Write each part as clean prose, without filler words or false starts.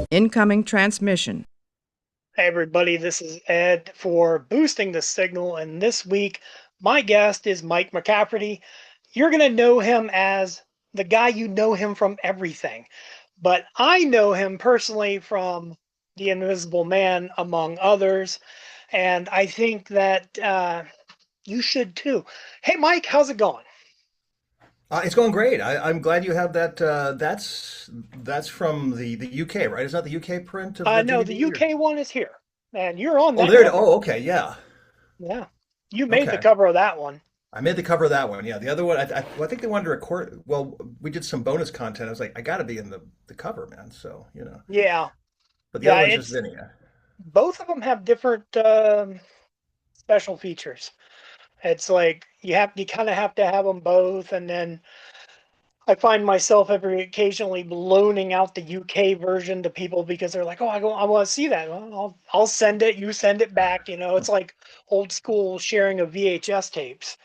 Incoming transmission. Hey everybody, this is Ed for Boosting the Signal, and this week my guest is Mike McCafferty. You're going to know him as the guy you know him from everything, but I know him personally from The Invisible Man, among others, and I think that you should too. Hey Mike, how's it going? It's going great. I'm glad you have that. That's from the UK, right? Is that the UK print of the No, the DVD? Or... UK one is here, and you're on Oh, that there it. cover. Oh, okay, yeah, Yeah, you made the okay. cover of that one. I made the cover of that one. Yeah, the other one, well, I think they wanted to record. Well, we did some bonus content. I was like, I got to be in the cover, man. So Yeah, but the other yeah, one's just it's Vinny. Yeah. both of them have different special features. It's like you kind of have to have them both, and then I find myself every occasionally loaning out the UK version to people because they're like, "Oh, I want to see that." Well, I'll send it. You send it back. It's like old school sharing of VHS tapes,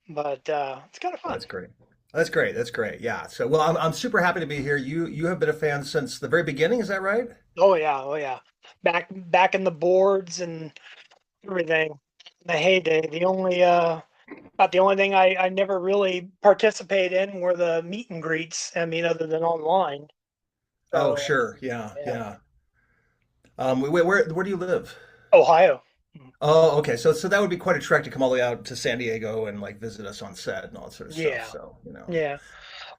but it's kind of Oh, fun. that's great. That's great. That's great. Yeah. So, well, I'm super happy to be here. You have been a fan since the very beginning. Is that right? Oh yeah, oh yeah. Back in the boards and everything. The heyday. The only About the only thing I never really participate in were the meet and greets. I mean, other than online. Oh, So sure. Yeah. yeah, Yeah. Where do you live? Ohio. Oh, okay. So that would be quite a trek to come all the way out to San Diego and like visit us on set and all that sort of stuff. Yeah, So. yeah.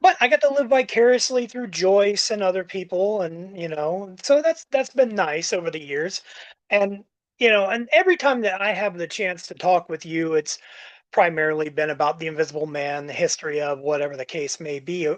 But I got to live vicariously through Joyce and other people, and so that's been nice over the years. And and every time that I have the chance to talk with you, it's primarily been about the Invisible Man, the history of whatever the case may be,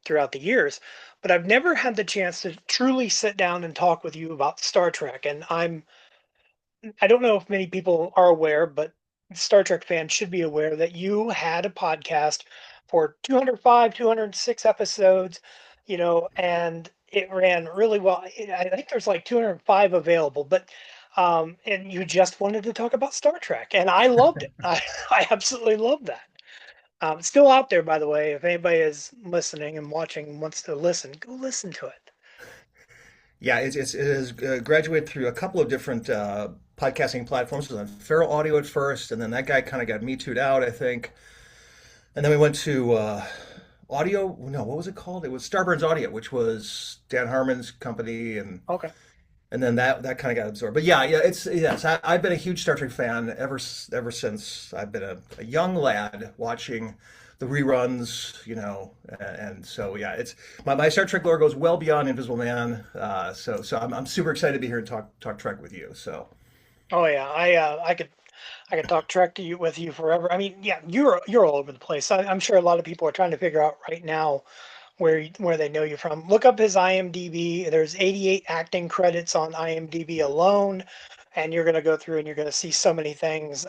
throughout the years. But I've never had the chance to truly sit down and talk with you about Star Trek. And I don't know if many people are aware, but Star Trek fans should be aware that you had a podcast for 205, 206 episodes, and it ran really well. I think there's like 205 available, but and you just wanted to talk about Star Trek, and I loved it. I absolutely loved that. It's still out there, by the way. If anybody is listening and watching and wants to listen, go listen to it. Yeah, it has graduated through a couple of different podcasting platforms. It was on Feral Audio at first, and then that guy kind of got me too'd out, I think. And then we went to Audio. No, what was it called? It was Starburns Audio, which was Dan Harmon's company, and Okay. and then that kind of got absorbed. But yeah, it's yes, I've been a huge Star Trek fan ever since I've been a young lad watching the reruns, and so yeah, it's my Star Trek lore goes well beyond Invisible Man. So I'm super excited to be here and talk Trek with you. So Oh yeah, I could talk Trek to you with you forever. I mean, yeah, you're all over the place. I'm sure a lot of people are trying to figure out right now where they know you from. Look up his IMDb. There's 88 acting credits on IMDb alone, and you're gonna go through and you're gonna see so many things.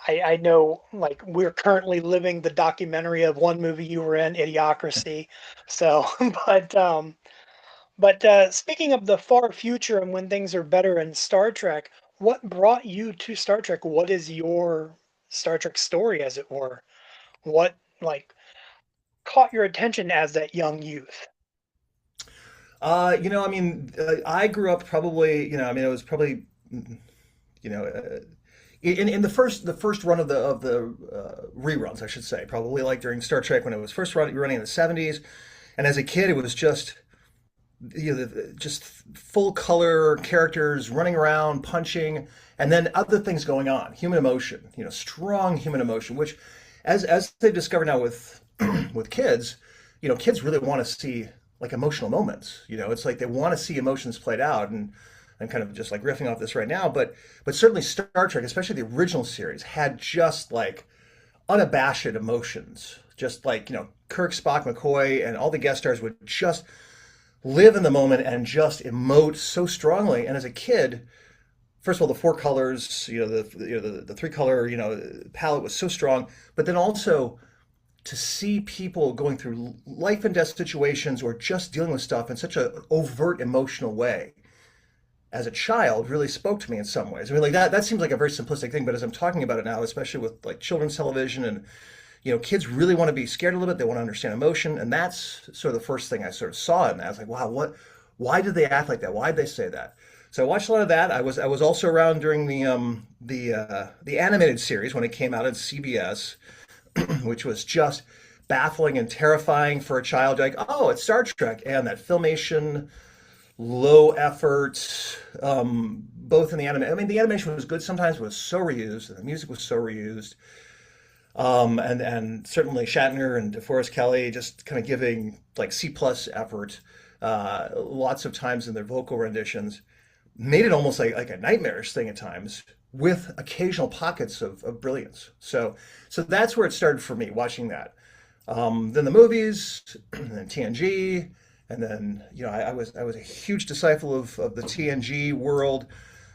I know like we're currently living the documentary of one movie you were in, Idiocracy. So, but speaking of the far future and when things are better in Star Trek, what brought you to Star Trek? What is your Star Trek story, as it were? What like caught your attention as that young youth? I mean, I grew up probably, I mean, it was probably, you know. In the first run of the reruns, I should say, probably like during Star Trek when it was first running in the '70s, and as a kid, it was just just full color characters running around, punching, and then other things going on, human emotion, strong human emotion, which, as they've discovered now with with kids, kids really want to see like emotional moments. It's like they want to see emotions played out, and I'm kind of just like riffing off this right now, but certainly Star Trek, especially the original series, had just like unabashed emotions. Just like, Kirk, Spock, McCoy, and all the guest stars would just live in the moment and just emote so strongly. And as a kid, first of all, the four colors, the three color, palette was so strong. But then also to see people going through life and death situations or just dealing with stuff in such an overt emotional way as a child really spoke to me in some ways. I mean, like that seems like a very simplistic thing, but as I'm talking about it now, especially with like children's television and kids really want to be scared a little bit. They want to understand emotion, and that's sort of the first thing I sort of saw in that. I was like, wow, Why did they act like that? Why did they say that? So I watched a lot of that. I was also around during the animated series when it came out at CBS, which was just baffling and terrifying for a child. Like, oh, it's Star Trek, and that filmation, low effort, both in the anime. I mean, the animation was good sometimes, but it was so reused, and the music was so reused. And certainly Shatner and DeForest Kelley just kind of giving like C plus effort, lots of times in their vocal renditions, made it almost like a nightmarish thing at times, with occasional pockets of brilliance. So that's where it started for me watching that. Then the movies, and then TNG, and then I was a huge disciple of the TNG world.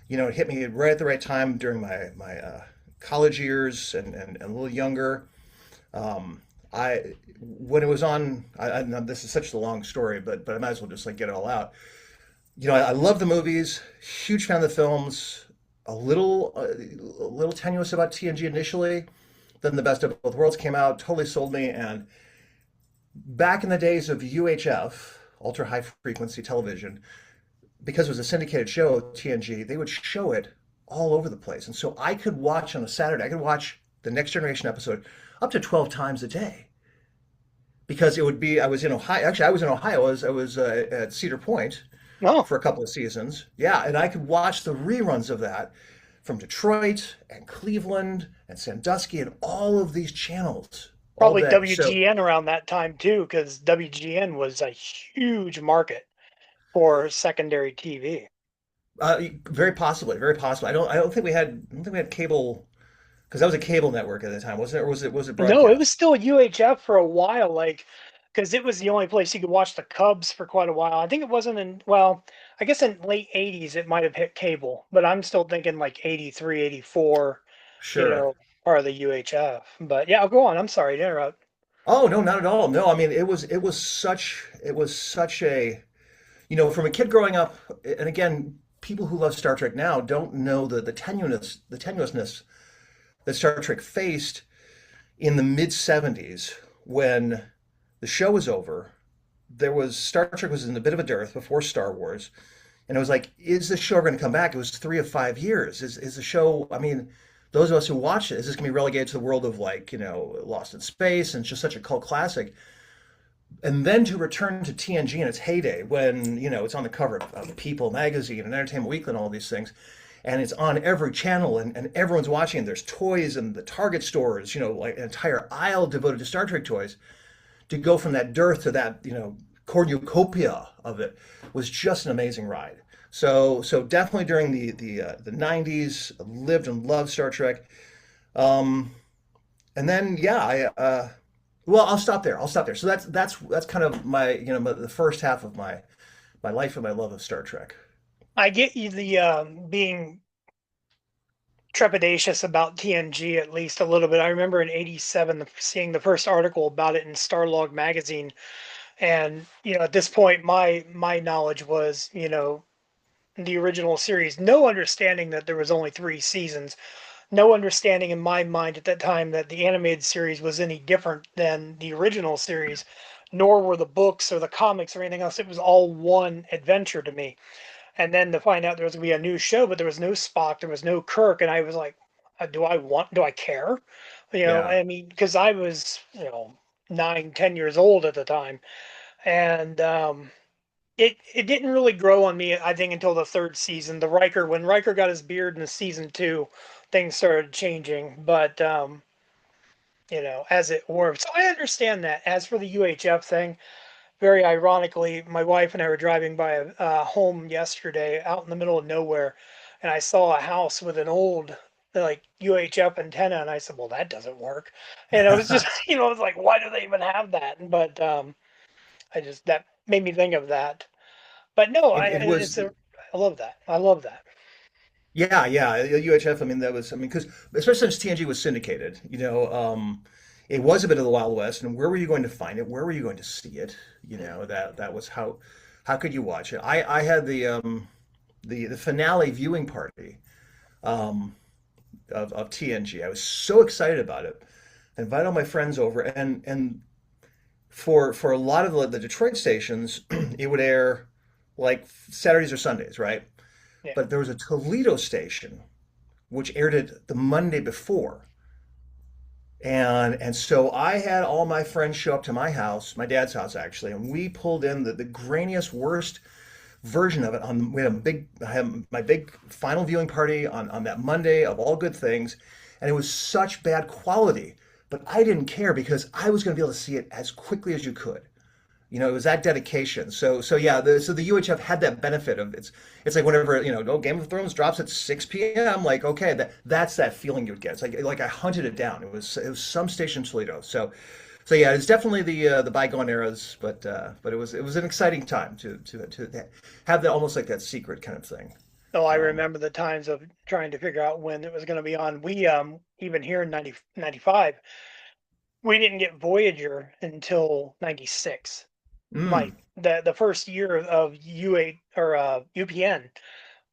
It hit me right at the right time during my college years and a little younger. I when it was on, I know this is such a long story, but I might as well just like get it all out. I love the movies, huge fan of the films. A little tenuous about TNG initially. Then The Best of Both Worlds came out, totally sold me. And back in the days of UHF, ultra high frequency television, because it was a syndicated show, TNG, they would show it all over the place. And so I could watch on a Saturday, I could watch the Next Generation episode up to 12 times a day because it would be, I was in Ohio. Actually, I was in Ohio. I was at Cedar Point No, for a couple of seasons. Yeah. And I could watch the reruns of that from Detroit and Cleveland and Sandusky and all of these channels all probably day. So WGN around that time too, because WGN was a huge market for secondary TV. very possibly, very possibly. I don't think we had cable because that was a cable network at the time, wasn't it? Or was it No, it was broadcast? still UHF for a while, like, because it was the only place you could watch the Cubs for quite a while. I think it wasn't in, well, I guess in late 80s it might have hit cable, but I'm still thinking like 83, 84, Sure. part of the UHF. But yeah, go on. I'm sorry to interrupt. Oh no, not at all. No, I mean it was such a from a kid growing up, and again, people who love Star Trek now don't know the tenuousness that Star Trek faced in the mid '70s when the show was over. Star Trek was in a bit of a dearth before Star Wars, and it was like, is the show going to come back? It was 3 or 5 years. Is the show? I mean, those of us who watch it, is this going to be relegated to the world of like Lost in Space and it's just such a cult classic? And then to return to TNG in its heyday, when it's on the cover of People magazine and Entertainment Weekly and all these things, and it's on every channel and everyone's watching. And there's toys and the Target stores, like an entire aisle devoted to Star Trek toys. To go from that dearth to that cornucopia of it was just an amazing ride. So definitely during the '90s, lived and loved Star Trek. Um, and then yeah, well, I'll stop there. I'll stop there. So that's kind of the first half of my life and my love of Star Trek. I get you the being trepidatious about TNG at least a little bit. I remember in '87 seeing the first article about it in Starlog magazine, and at this point my knowledge was the original series, no understanding that there was only 3 seasons, no understanding in my mind at that time that the animated series was any different than the original series, nor were the books or the comics or anything else. It was all one adventure to me. And then to find out there was going to be a new show, but there was no Spock, there was no Kirk, and I was like, do I care? Yeah. I mean, because I was 9, 10 years old at the time, and it didn't really grow on me, I think, until the third season. When Riker got his beard in the season 2, things started changing. But as it were. So I understand that. As for the UHF thing, very ironically, my wife and I were driving by a home yesterday out in the middle of nowhere, and I saw a house with an old like UHF antenna, and I said, "Well, that doesn't work." And it was just, it was like, why do they even have that? But that made me think of that. But no, It was. I love that. I love that. Yeah, yeah, UHF. I mean, because especially since TNG was syndicated, it was a bit of the Wild West. And where were you going to find it? Where were you going to see it? That was how could you watch it? I had the finale viewing party um, of TNG. I was so excited about it. I invited all my friends over, and for a lot of the Detroit stations, it would air like Saturdays or Sundays, right? Yeah. But there was a Toledo station which aired it the Monday before. And so I had all my friends show up to my house, my dad's house actually, and we pulled in the grainiest, worst version of it. We had I had my big final viewing party on that Monday of all good things, and it was such bad quality, but I didn't care because I was going to be able to see it as quickly as you could. It was that dedication. So yeah, the UHF had that benefit of it's like whenever, oh, Game of Thrones drops at 6 p.m. Like, okay, that's that feeling you would get. It's like I hunted it down. It was some station in Toledo. So yeah, it's definitely the bygone eras, but it was an exciting time to have that almost like that secret kind of thing. Oh, I Um, remember the times of trying to figure out when it was going to be on. We even here in 95, we didn't get Voyager until 96. Like mm, the first year of U8 or UPN,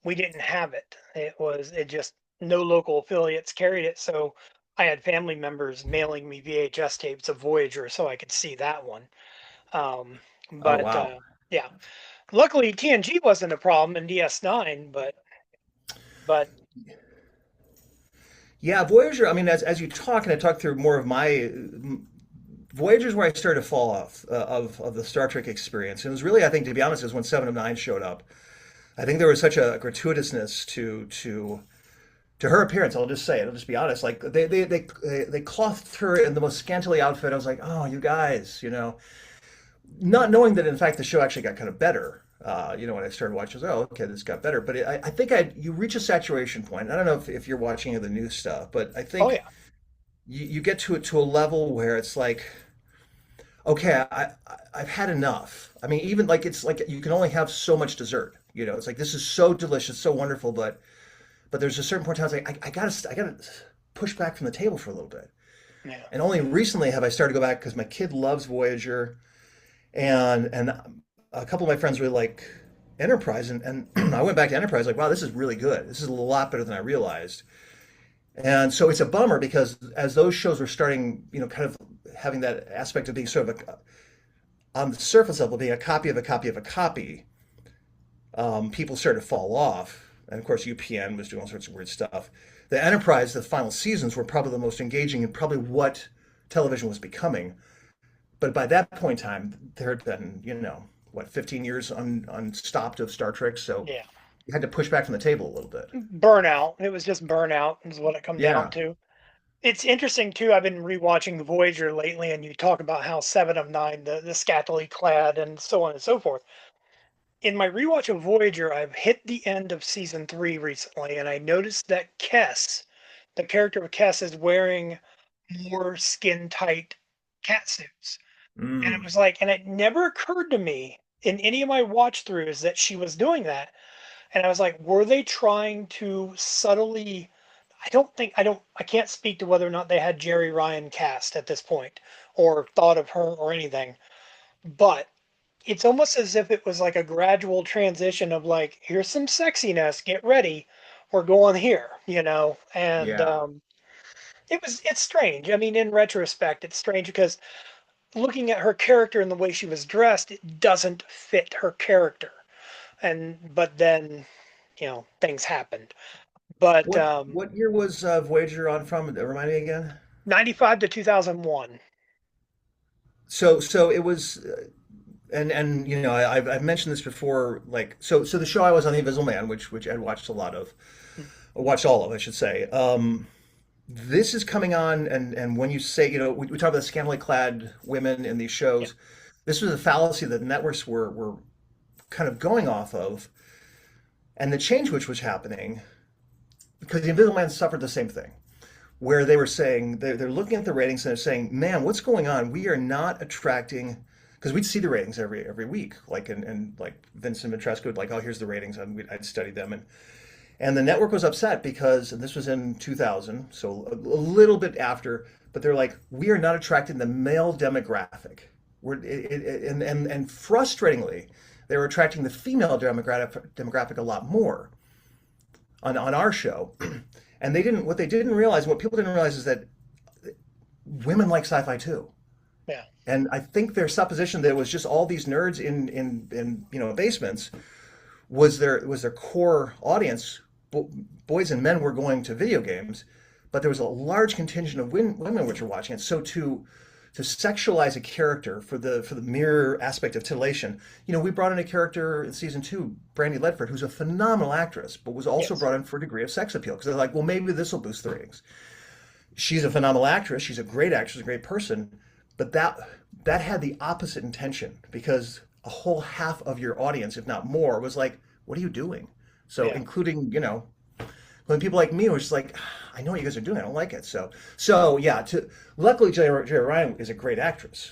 we didn't have it. It just no local affiliates carried it, so I had family members mailing me VHS tapes of Voyager so I could see that one. Um, oh but wow. yeah, luckily TNG wasn't a problem in DS9, but Yeah, Voyager. I mean, as you talk and I talk through more of my Voyager's where I started to fall off of the Star Trek experience. And it was really, I think, to be honest, is when Seven of Nine showed up. I think there was such a gratuitousness to her appearance. I'll just say it. I'll just be honest. Like they clothed her in the most scantily outfit. I was like, oh, you guys, not knowing that in fact the show actually got kind of better. When I started watching, I was like, oh, okay, this got better. But I think you reach a saturation point. I don't know if you're watching any of the new stuff, but I oh think yeah, you get to a level where it's like, okay, I've had enough. I mean, even like it's like you can only have so much dessert. It's like this is so delicious, so wonderful, but there's a certain point in time, it's like I gotta push back from the table for a little bit. yeah. And only recently have I started to go back because my kid loves Voyager, and a couple of my friends really like Enterprise, and I went back to Enterprise like, wow, this is really good. This is a lot better than I realized. And so it's a bummer because as those shows were starting, kind of having that aspect of being sort of on the surface level, being a copy of a copy of a copy, people started to fall off. And of course, UPN was doing all sorts of weird stuff. The Enterprise, the final seasons were probably the most engaging and probably what television was becoming. But by that point in time, there had been, 15 years unstopped of Star Trek. So Yeah. you had to push back from the table a little bit. Burnout. It was just burnout is what it come down Yeah. to. It's interesting too. I've been rewatching Voyager lately, and you talk about how Seven of Nine, the scantily clad, and so on and so forth. In my rewatch of Voyager, I've hit the end of season 3 recently, and I noticed that Kess, the character of Kess, is wearing more skin tight cat suits. And it Mm. was like, and it never occurred to me in any of my watch throughs that she was doing that. And I was like, were they trying to subtly? I can't speak to whether or not they had Jerry Ryan cast at this point or thought of her or anything, but it's almost as if it was like a gradual transition of like, here's some sexiness, get ready, we're going here. And Yeah. it's strange. I mean, in retrospect, it's strange because looking at her character and the way she was dressed, it doesn't fit her character. But then, things happened. But What year was Voyager on from? Remind me again. 95 to 2001. So it was, and I've mentioned this before. Like so the show I was on, The Invisible Man, which Ed watched a lot of, watched all of, I should say. This is coming on, and when you say, we talk about the scantily clad women in these Yeah. shows, this was a fallacy that the networks were kind of going off of, and the change which was happening because The Invisible Man suffered the same thing where they were saying they're looking at the ratings and they're saying, "Man, what's going on? We are not attracting." Because we'd see the ratings every week, like and like Vincent Ventresco would like, "Oh, here's the ratings," and I'd study them, and the network was upset because and this was in 2000, so a little bit after, but they're like, "We are not attracting the male demographic." And frustratingly, they were attracting the female demographic a lot more on our show. And what they didn't realize, and what people didn't realize is that women like sci-fi too. Yeah. And I think their supposition that it was just all these nerds in basements was their core audience. Bo Boys and men were going to video games, but there was a large contingent of women which were watching it. So to sexualize a character for the mere aspect of titillation, we brought in a character in season two, Brandy Ledford, who's a phenomenal actress, but was also Yes. brought in for a degree of sex appeal because they're like, well, maybe this will boost the ratings. She's a phenomenal actress. She's a great actress, a great person, but that had the opposite intention because a whole half of your audience, if not more, was like, "What are you doing?" So, Yeah. including when people like me were just like, "I know what you guys are doing. I don't like it." So yeah. Luckily, Jerry Ryan is a great actress,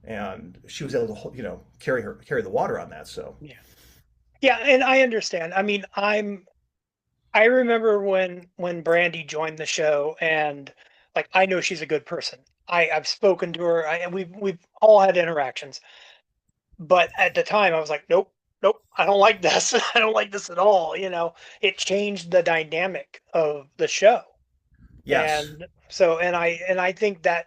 and she was able to carry the water on that. So Yeah. Yeah, and I understand. I mean, I remember when Brandy joined the show, and like I know she's a good person. I've spoken to her. We've all had interactions, but at the time I was like, nope, nope, I don't like this. I don't like this at all. It changed the dynamic of the show, yes. and so and I think that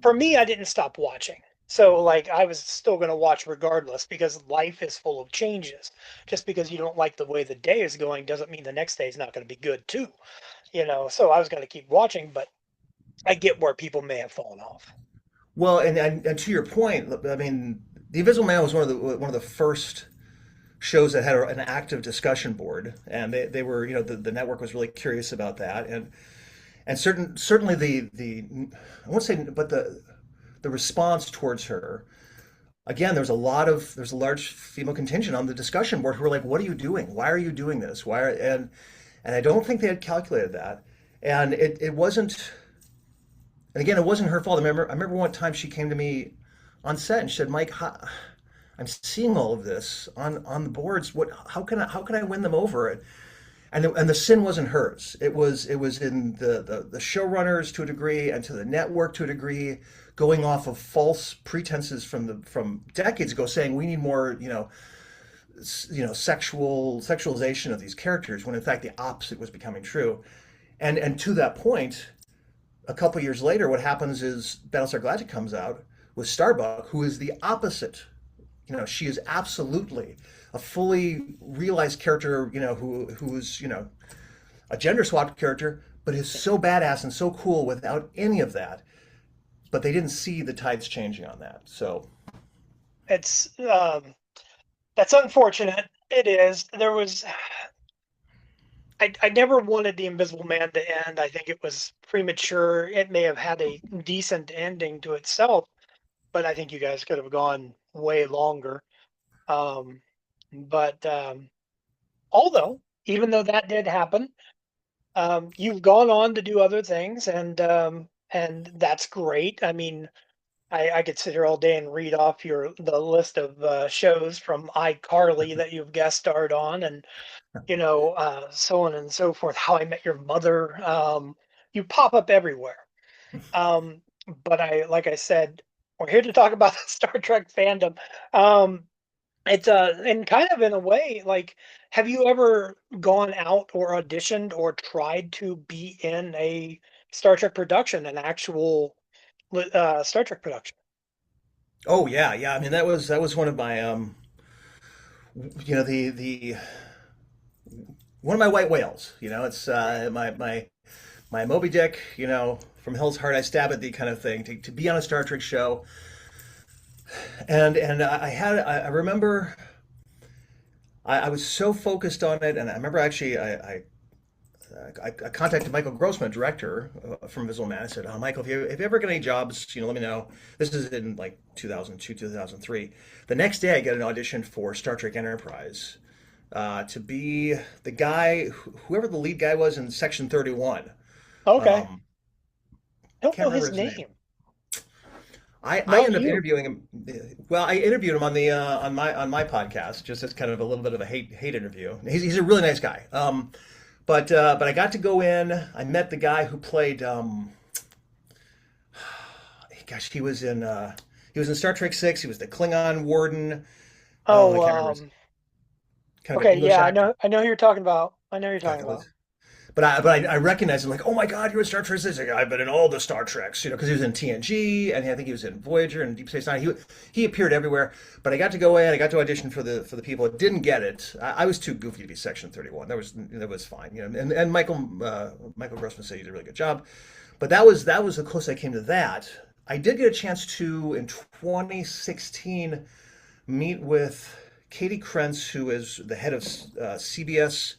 for me, I didn't stop watching. So like I was still going to watch regardless because life is full of changes. Just because you don't like the way the day is going doesn't mean the next day is not going to be good too. So I was going to keep watching, but I get where people may have fallen off. Well, and to your point, I mean, The Invisible Man was one of the first shows that had an active discussion board, and they were the network was really curious about that, and certainly the I won't say, but the response towards her, again, there's a large female contingent on the discussion board who were like, what are you doing, why are you doing this, and I don't think they had calculated that, and it wasn't, and again, it wasn't her fault. I remember one time she came to me on set and she said, Mike, I'm seeing all of this on the boards. How can I win them over? And the sin wasn't hers. It was in the showrunners to a degree and to the network to a degree, going off of false pretenses from decades ago, saying we need more sexualization of these characters, when in fact the opposite was becoming true. And to that point, a couple years later, what happens is Battlestar Galactica comes out with Starbuck, who is the opposite. She is absolutely a fully realized character, who's, a gender swapped character, but is so badass and so cool without any of that. But they didn't see the tides changing on that. So, It's That's unfortunate. It is. I never wanted the Invisible Man to end. I think it was premature. It may have had a decent ending to itself, but I think you guys could have gone way longer. Um, but although, even though that did happen, you've gone on to do other things, and that's great. I mean, I could sit here all day and read off the list of shows from iCarly that you've guest starred on, and so on and so forth. How I Met Your Mother. You pop up everywhere. Um, but like I said, we're here to talk about the Star Trek fandom. Um, it's and kind of in a way, like, have you ever gone out or auditioned or tried to be in a Star Trek production, an actual Star Trek production? oh yeah, yeah. I mean, that was one of my the one of my white whales. It's my Moby Dick. From Hell's Heart I stab at thee kind of thing. To be on a Star Trek show, and I remember I was so focused on it, and I remember actually I contacted Michael Grossman, director from Visual Man. I said, "Oh, Michael, if you ever get any jobs, let me know." This is in like 2002, 2003. The next day, I get an audition for Star Trek Enterprise to be the guy, whoever the lead guy was in Section 31. Okay, Um, I don't can't know remember his his name. name. I No, ended up you. interviewing him. Well, I interviewed him on my podcast, just as kind of a little bit of a hate interview. He's a really nice guy. But I got to go in. I met the guy who played. Gosh, he was in Star Trek Six. He was the Klingon warden. Oh, I Oh, can't remember. Kind of an okay, English yeah, actor. I know who you're talking about. I know who you're God, talking about. but I recognized him like, oh my God, you're in Star Trek. He's like, I've been in all the Star Treks, because he was in TNG and I think he was in Voyager and Deep Space Nine. He appeared everywhere. But I got to go in, I got to audition for the people. I didn't get it. I was too goofy to be Section 31. That was fine, And Michael Grossman said he did a really good job. But that was the closest I came to that. I did get a chance to in 2016 meet with Katie Krentz, who is the head of CBS.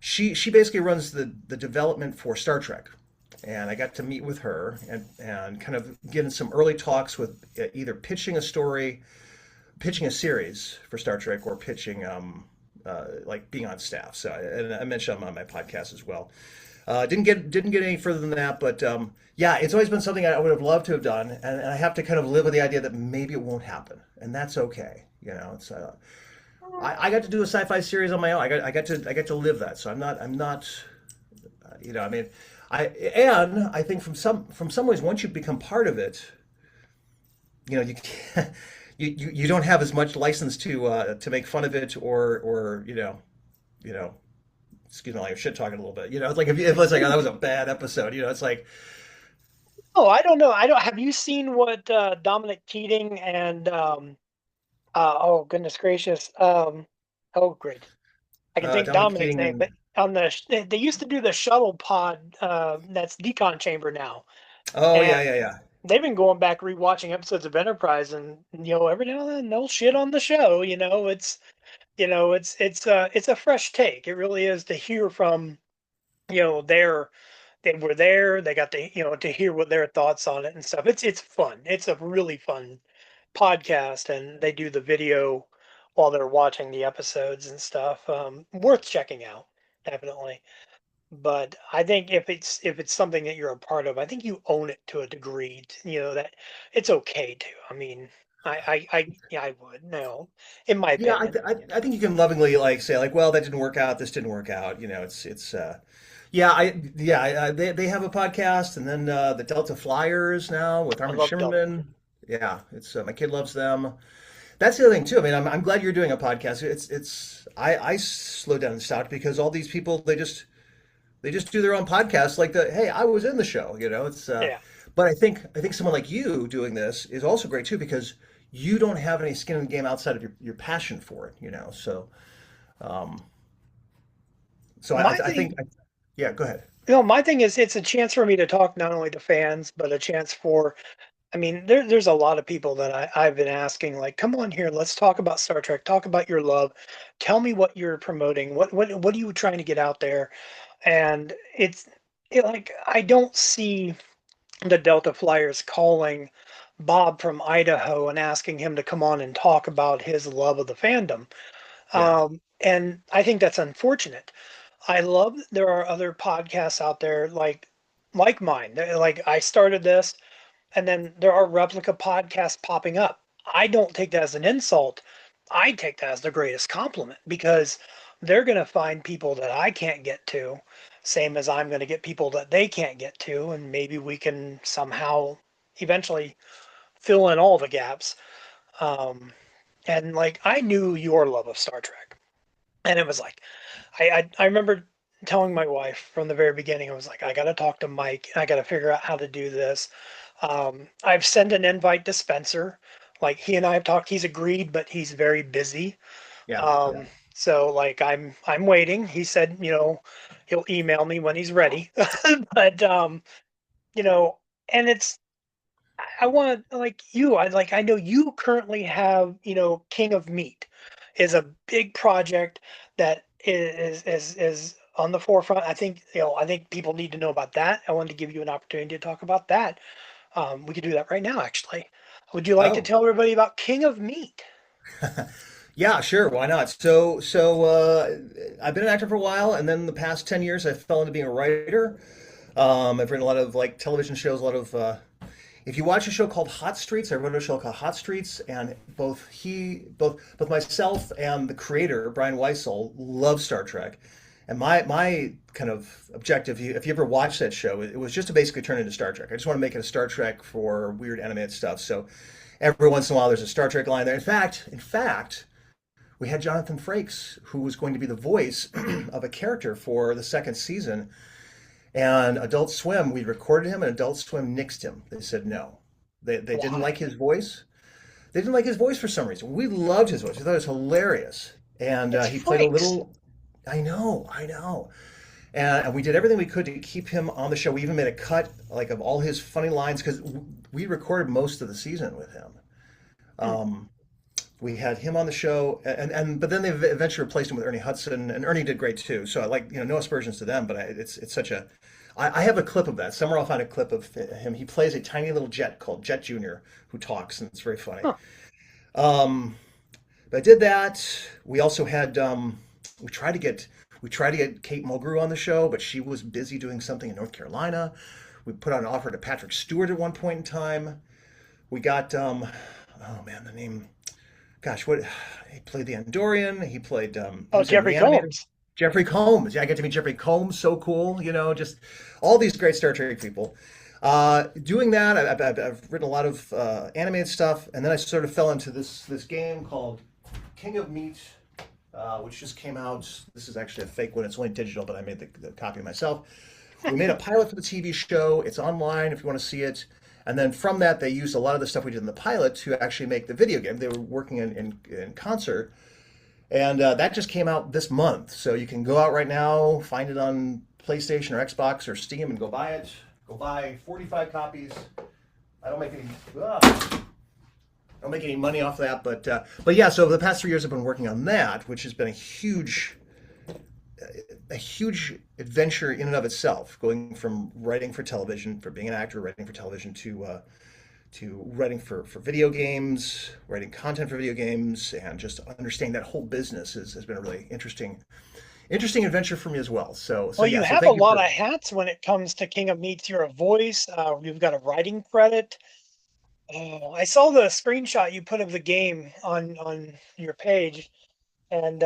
She basically runs the development for Star Trek, and I got to meet with her and kind of get in some early talks with either pitching a story, pitching a series for Star Trek, or pitching like being on staff. So and I mentioned I'm on my podcast as well. Didn't get any further than that, but yeah, it's always been something I would have loved to have done, and I have to kind of live with the idea that maybe it won't happen, and that's okay. It's I got to do a sci-fi series on my own. I got to live that. So I'm not I mean, I think from some ways once you become part of it, you can't, you don't have as much license to make fun of it or you know excuse me, like shit talking a little bit. It's like if it's like, oh, that was a bad episode. It's like, Oh, I don't know. I don't. Have you seen what Dominic Keating and oh goodness gracious, oh great, I can think Dominic Dominic's Keating name, and but they used to do the shuttle pod that's decon chamber now, oh yeah, and yeah, yeah. they've been going back rewatching episodes of Enterprise, and every now and then they'll shit on the show. It's a fresh take. It really is to hear from their they were there. They got to to hear what their thoughts on it and stuff. It's fun. It's a really fun podcast, and they do the video while they're watching the episodes and stuff. Worth checking out, definitely. But I think if it's something that you're a part of, I think you own it to a degree. That it's okay to. I mean, yeah, I would. No, in my Yeah, opinion. I think you can lovingly like say like, well, that didn't work out. This didn't work out. It's yeah, they have a podcast, and then the Delta Flyers now with I Armin love Delta. Shimmerman. Yeah, it's my kid loves them. That's the other thing too. I mean, I'm glad you're doing a podcast. I slowed down and stopped because all these people they just do their own podcasts like hey, I was in the show. It's Yeah. but I think someone like you doing this is also great too because you don't have any skin in the game outside of your passion for it. Um, so I, My I think thing yeah. Go ahead. my thing is it's a chance for me to talk not only to fans, but a chance for, I mean, there's a lot of people that I've been asking, like, come on here, let's talk about Star Trek, talk about your love, tell me what you're promoting, what are you trying to get out there? And like I don't see the Delta Flyers calling Bob from Idaho and asking him to come on and talk about his love of the fandom. Yeah, And I think that's unfortunate. I love that there are other podcasts out there like mine. Like I started this, and then there are replica podcasts popping up. I don't take that as an insult. I take that as the greatest compliment because they're going to find people that I can't get to, same as I'm going to get people that they can't get to, and maybe we can somehow eventually fill in all the gaps. Um, and like I knew your love of Star Trek, and it was like I remember telling my wife from the very beginning, I was like, I got to talk to Mike. I got to figure out how to do this. I've sent an invite to Spencer. Like he and I have talked. He's agreed, but he's very busy. yeah, yeah. So like I'm waiting. He said, he'll email me when he's ready. But you know, and I want like you. I know you currently have King of Meat is a big project that is on the forefront. I think people need to know about that. I wanted to give you an opportunity to talk about that. We could do that right now, actually. Would you like to Oh, tell everybody about King of Meat? yeah, sure. Why not? I've been an actor for a while, and then the past 10 years, I fell into being a writer. I've written a lot of like television shows, a lot of. If you watch a show called Hot Streets, I wrote a show called Hot Streets, and both myself and the creator Brian Weissel love Star Trek, and my kind of objective, if you ever watch that show, it was just to basically turn it into Star Trek. I just want to make it a Star Trek for weird animated stuff. So every once in a while, there's a Star Trek line there. In fact, we had Jonathan Frakes, who was going to be the voice of a character for the second season. And Adult Swim, we recorded him, and Adult Swim nixed him. They said no. They didn't like Why? his voice. They didn't like his voice for some reason. We loved his voice. We thought it was hilarious. And It's he played a freaks. little. I know. And we did everything we could to keep him on the show. We even made a cut like of all his funny lines because we recorded most of the season with him. Hmm. Um, we had him on the show, and but then they eventually replaced him with Ernie Hudson, and Ernie did great too. So like no aspersions to them, but it's such a. I have a clip of that. Somewhere I'll find a clip of him. He plays a tiny little jet called Jet Junior who talks, and it's very funny. Huh. Um, but I did that. We also had we tried to get Kate Mulgrew on the show, but she was busy doing something in North Carolina. We put out an offer to Patrick Stewart at one point in time. We got oh man, the name. Gosh, what he played the Andorian. He played he Oh, was in Jeffrey Reanimator. Combs. Jeffrey Combs. Yeah, I get to meet Jeffrey Combs. So cool. Just all these great Star Trek people. Doing that, I've written a lot of animated stuff, and then I sort of fell into this game called King of Meat, which just came out. This is actually a fake one. It's only digital, but I made the copy myself. We made a pilot for the TV show. It's online if you want to see it. And then from that, they used a lot of the stuff we did in the pilot to actually make the video game. They were working in concert. And that just came out this month. So you can go out right now, find it on PlayStation or Xbox or Steam and go buy it. Go buy 45 copies. I don't make any don't make any money off that, but yeah. So the past 3 years, I've been working on that, which has been a huge adventure in and of itself. Going from writing for television, for being an actor, writing for television, to writing for video games, writing content for video games, and just understanding that whole business has been a really interesting adventure for me as well. So Well, you yeah. So have a thank you lot for. of hats when it comes to King of Meats. You're a voice. You've got a writing credit. Oh, I saw the screenshot you put of the game on your page, and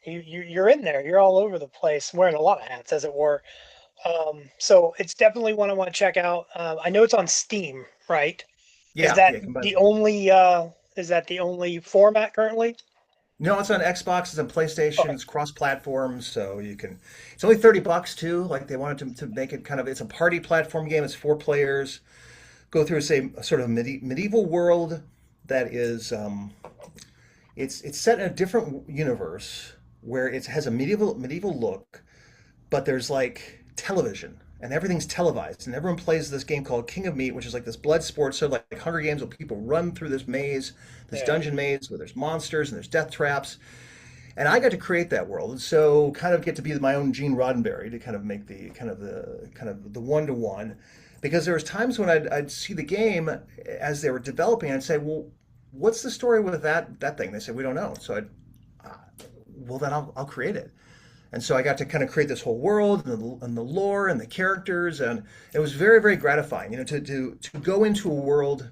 you're in there. You're all over the place, wearing a lot of hats, as it were. So it's definitely one I want to check out. I know it's on Steam, right? Is Yeah, that yeah. the only format currently? No, it's on Xbox, it's on PlayStation, Okay. it's cross-platform, so you can. It's only $30 too. Like they wanted to make it kind of. It's a party platform game. It's 4 players. Go through a sort of medieval world that is. It's set in a different universe where it has a medieval look, but there's like television and everything's televised, and everyone plays this game called King of Meat, which is like this blood sport, sort of like Hunger Games, where people run through this maze, this Yeah. dungeon maze, where there's monsters and there's death traps. And I got to create that world, and so kind of get to be my own Gene Roddenberry to kind of make the kind of the one-to-one, because there was times when I'd see the game as they were developing, and I'd say, well, what's the story with that thing? They said we don't know, so uh, well then I'll create it. And so I got to kind of create this whole world and the lore and the characters, and it was very, very gratifying, to go into a world.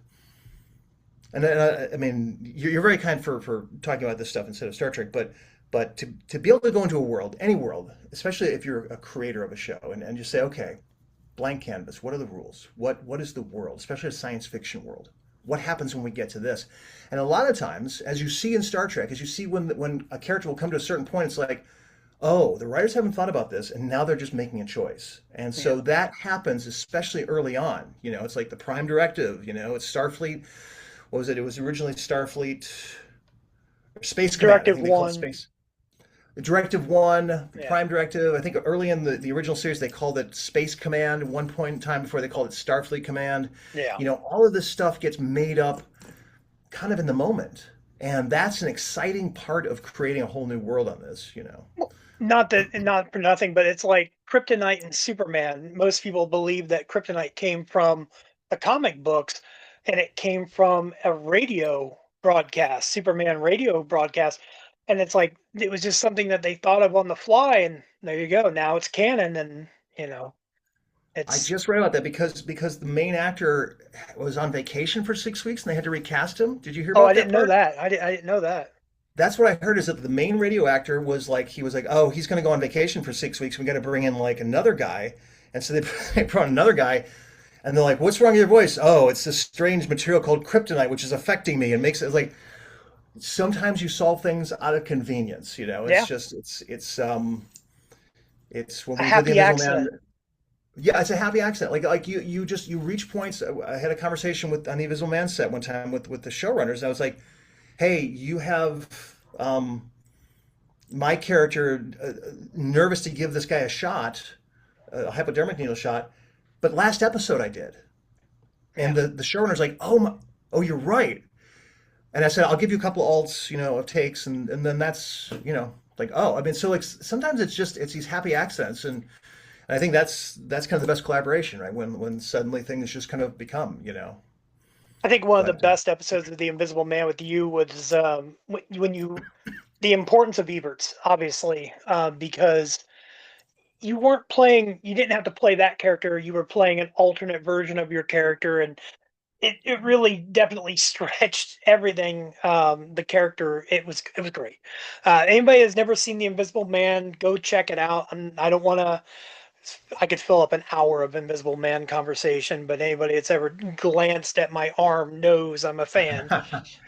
And I mean, you're very kind for talking about this stuff instead of Star Trek, but to be able to go into a world, any world, especially if you're a creator of a show, and just say, okay, blank canvas, what are the rules? What is the world, especially a science fiction world? What happens when we get to this? And a lot of times, as you see in Star Trek, as you see when a character will come to a certain point, it's like, oh, the writers haven't thought about this, and now they're just making a choice. And Yeah. so that happens, especially early on. It's like the Prime Directive. It's Starfleet. What was it? It was originally Starfleet Space Command. I Directive think they called it one. Space. Directive One, the Yeah. Prime Directive. I think early in the original series they called it Space Command. At one point in time before they called it Starfleet Command. Yeah. All of this stuff gets made up kind of in the moment, and that's an exciting part of creating a whole new world on this. Not for nothing, but it's like Kryptonite and Superman. Most people believe that Kryptonite came from the comic books, and it came from a radio broadcast, Superman radio broadcast. And it's like it was just something that they thought of on the fly, and there you go. Now it's canon, and you know I it's. just read about that because the main actor was on vacation for 6 weeks and they had to recast him. Did you hear Oh, I about that didn't know part? that. I didn't know that. That's what I heard is that the main radio actor he was like, oh, he's going to go on vacation for 6 weeks. We got to bring in like another guy, and so they they brought another guy, and they're like, what's wrong with your voice? Oh, it's this strange material called kryptonite, which is affecting me and makes it like. sometimes you solve things out of convenience. It's Yeah, just it's when a we did the happy Invisible Man. accident. Yeah, it's a happy accident. Like you reach points. I had a conversation with on the Invisible Man set one time with the showrunners. And I was like, hey, you have my character nervous to give this guy a shot, a hypodermic needle shot, but last episode I did, Yeah. and the showrunner's like, oh my, oh you're right, and I said I'll give you a couple alts, of takes, and then that's like oh I mean so like sometimes it's these happy accidents, and I think that's kind of the best collaboration, right? When suddenly things just kind of become. I think one of the But best episodes of The Invisible Man with you was when you the importance of Eberts, obviously, because you weren't playing, you didn't have to play that character. You were playing an alternate version of your character, and it really definitely stretched everything. The character, it was great. Anybody that's never seen The Invisible Man, go check it out. I don't want to. I could fill up an hour of Invisible Man conversation, but anybody that's ever glanced at my arm knows I'm a fan.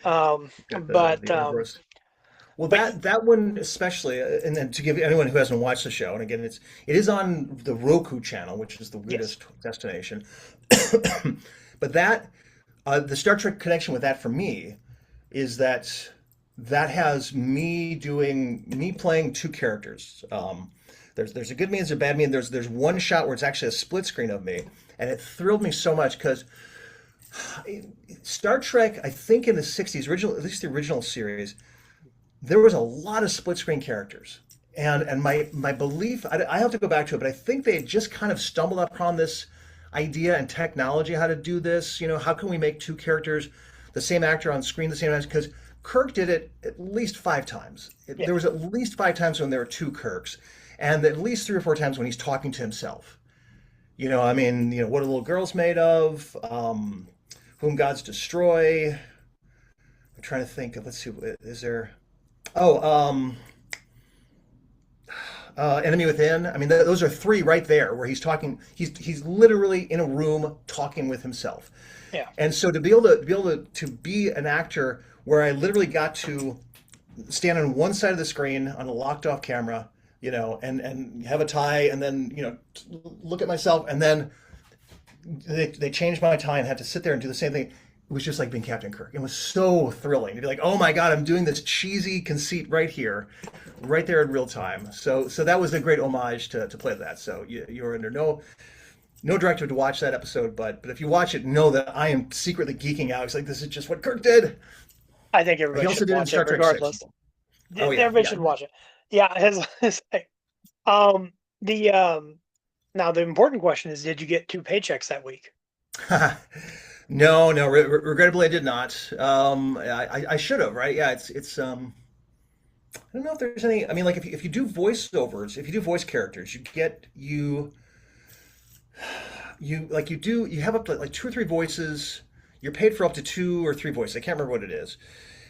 Um, got but the Eberts. Well, but that one especially, and then to give anyone who hasn't watched the show, and again, it is on the Roku channel, which is the yes, weirdest destination. But the Star Trek connection with that for me is that has me playing two characters. There's a good me and there's a bad me, and there's one shot where it's actually a split screen of me, and it thrilled me so much because Star Trek, I think in the '60s, original at least the original series, there was a lot of split screen characters. And my belief, I have to go back to it, but I think they had just kind of stumbled upon this idea and technology how to do this. How can we make two characters, the same actor on screen the same time? Because Kirk did it at least 5 times. yeah, There was at least 5 times when there were two Kirks, and at least 3 or 4 times when he's talking to himself. I mean, what are little girls made of? Whom gods destroy? I'm trying to think of. Let's see. Is there? Oh, Enemy Within. I mean, those are three right there where he's talking. He's literally in a room talking with himself. yeah. And so to be an actor where I literally got to stand on one side of the screen on a locked off camera, and have a tie, and then look at myself, and then they changed my tie and had to sit there and do the same thing. It was just like being Captain Kirk. It was so thrilling to be like, oh my God, I'm doing this cheesy conceit right here, right there in real time. So that was a great homage to play that. So you're under no directive to watch that episode, but if you watch it, know that I am secretly geeking out. It's like this is just what Kirk did. I think everybody He also should did it in watch it Star Trek Six. regardless. Oh yeah, Everybody should watch it. Yeah, the now the important question is, did you get two paychecks that week? yeah. No. Regrettably, I did not. I should have, right? Yeah, it's. I don't know if there's any. I mean, like if you do voiceovers, if you do voice characters, you have up to like two or three voices. You're paid for up to 2 or 3 voices. I can't remember what it is.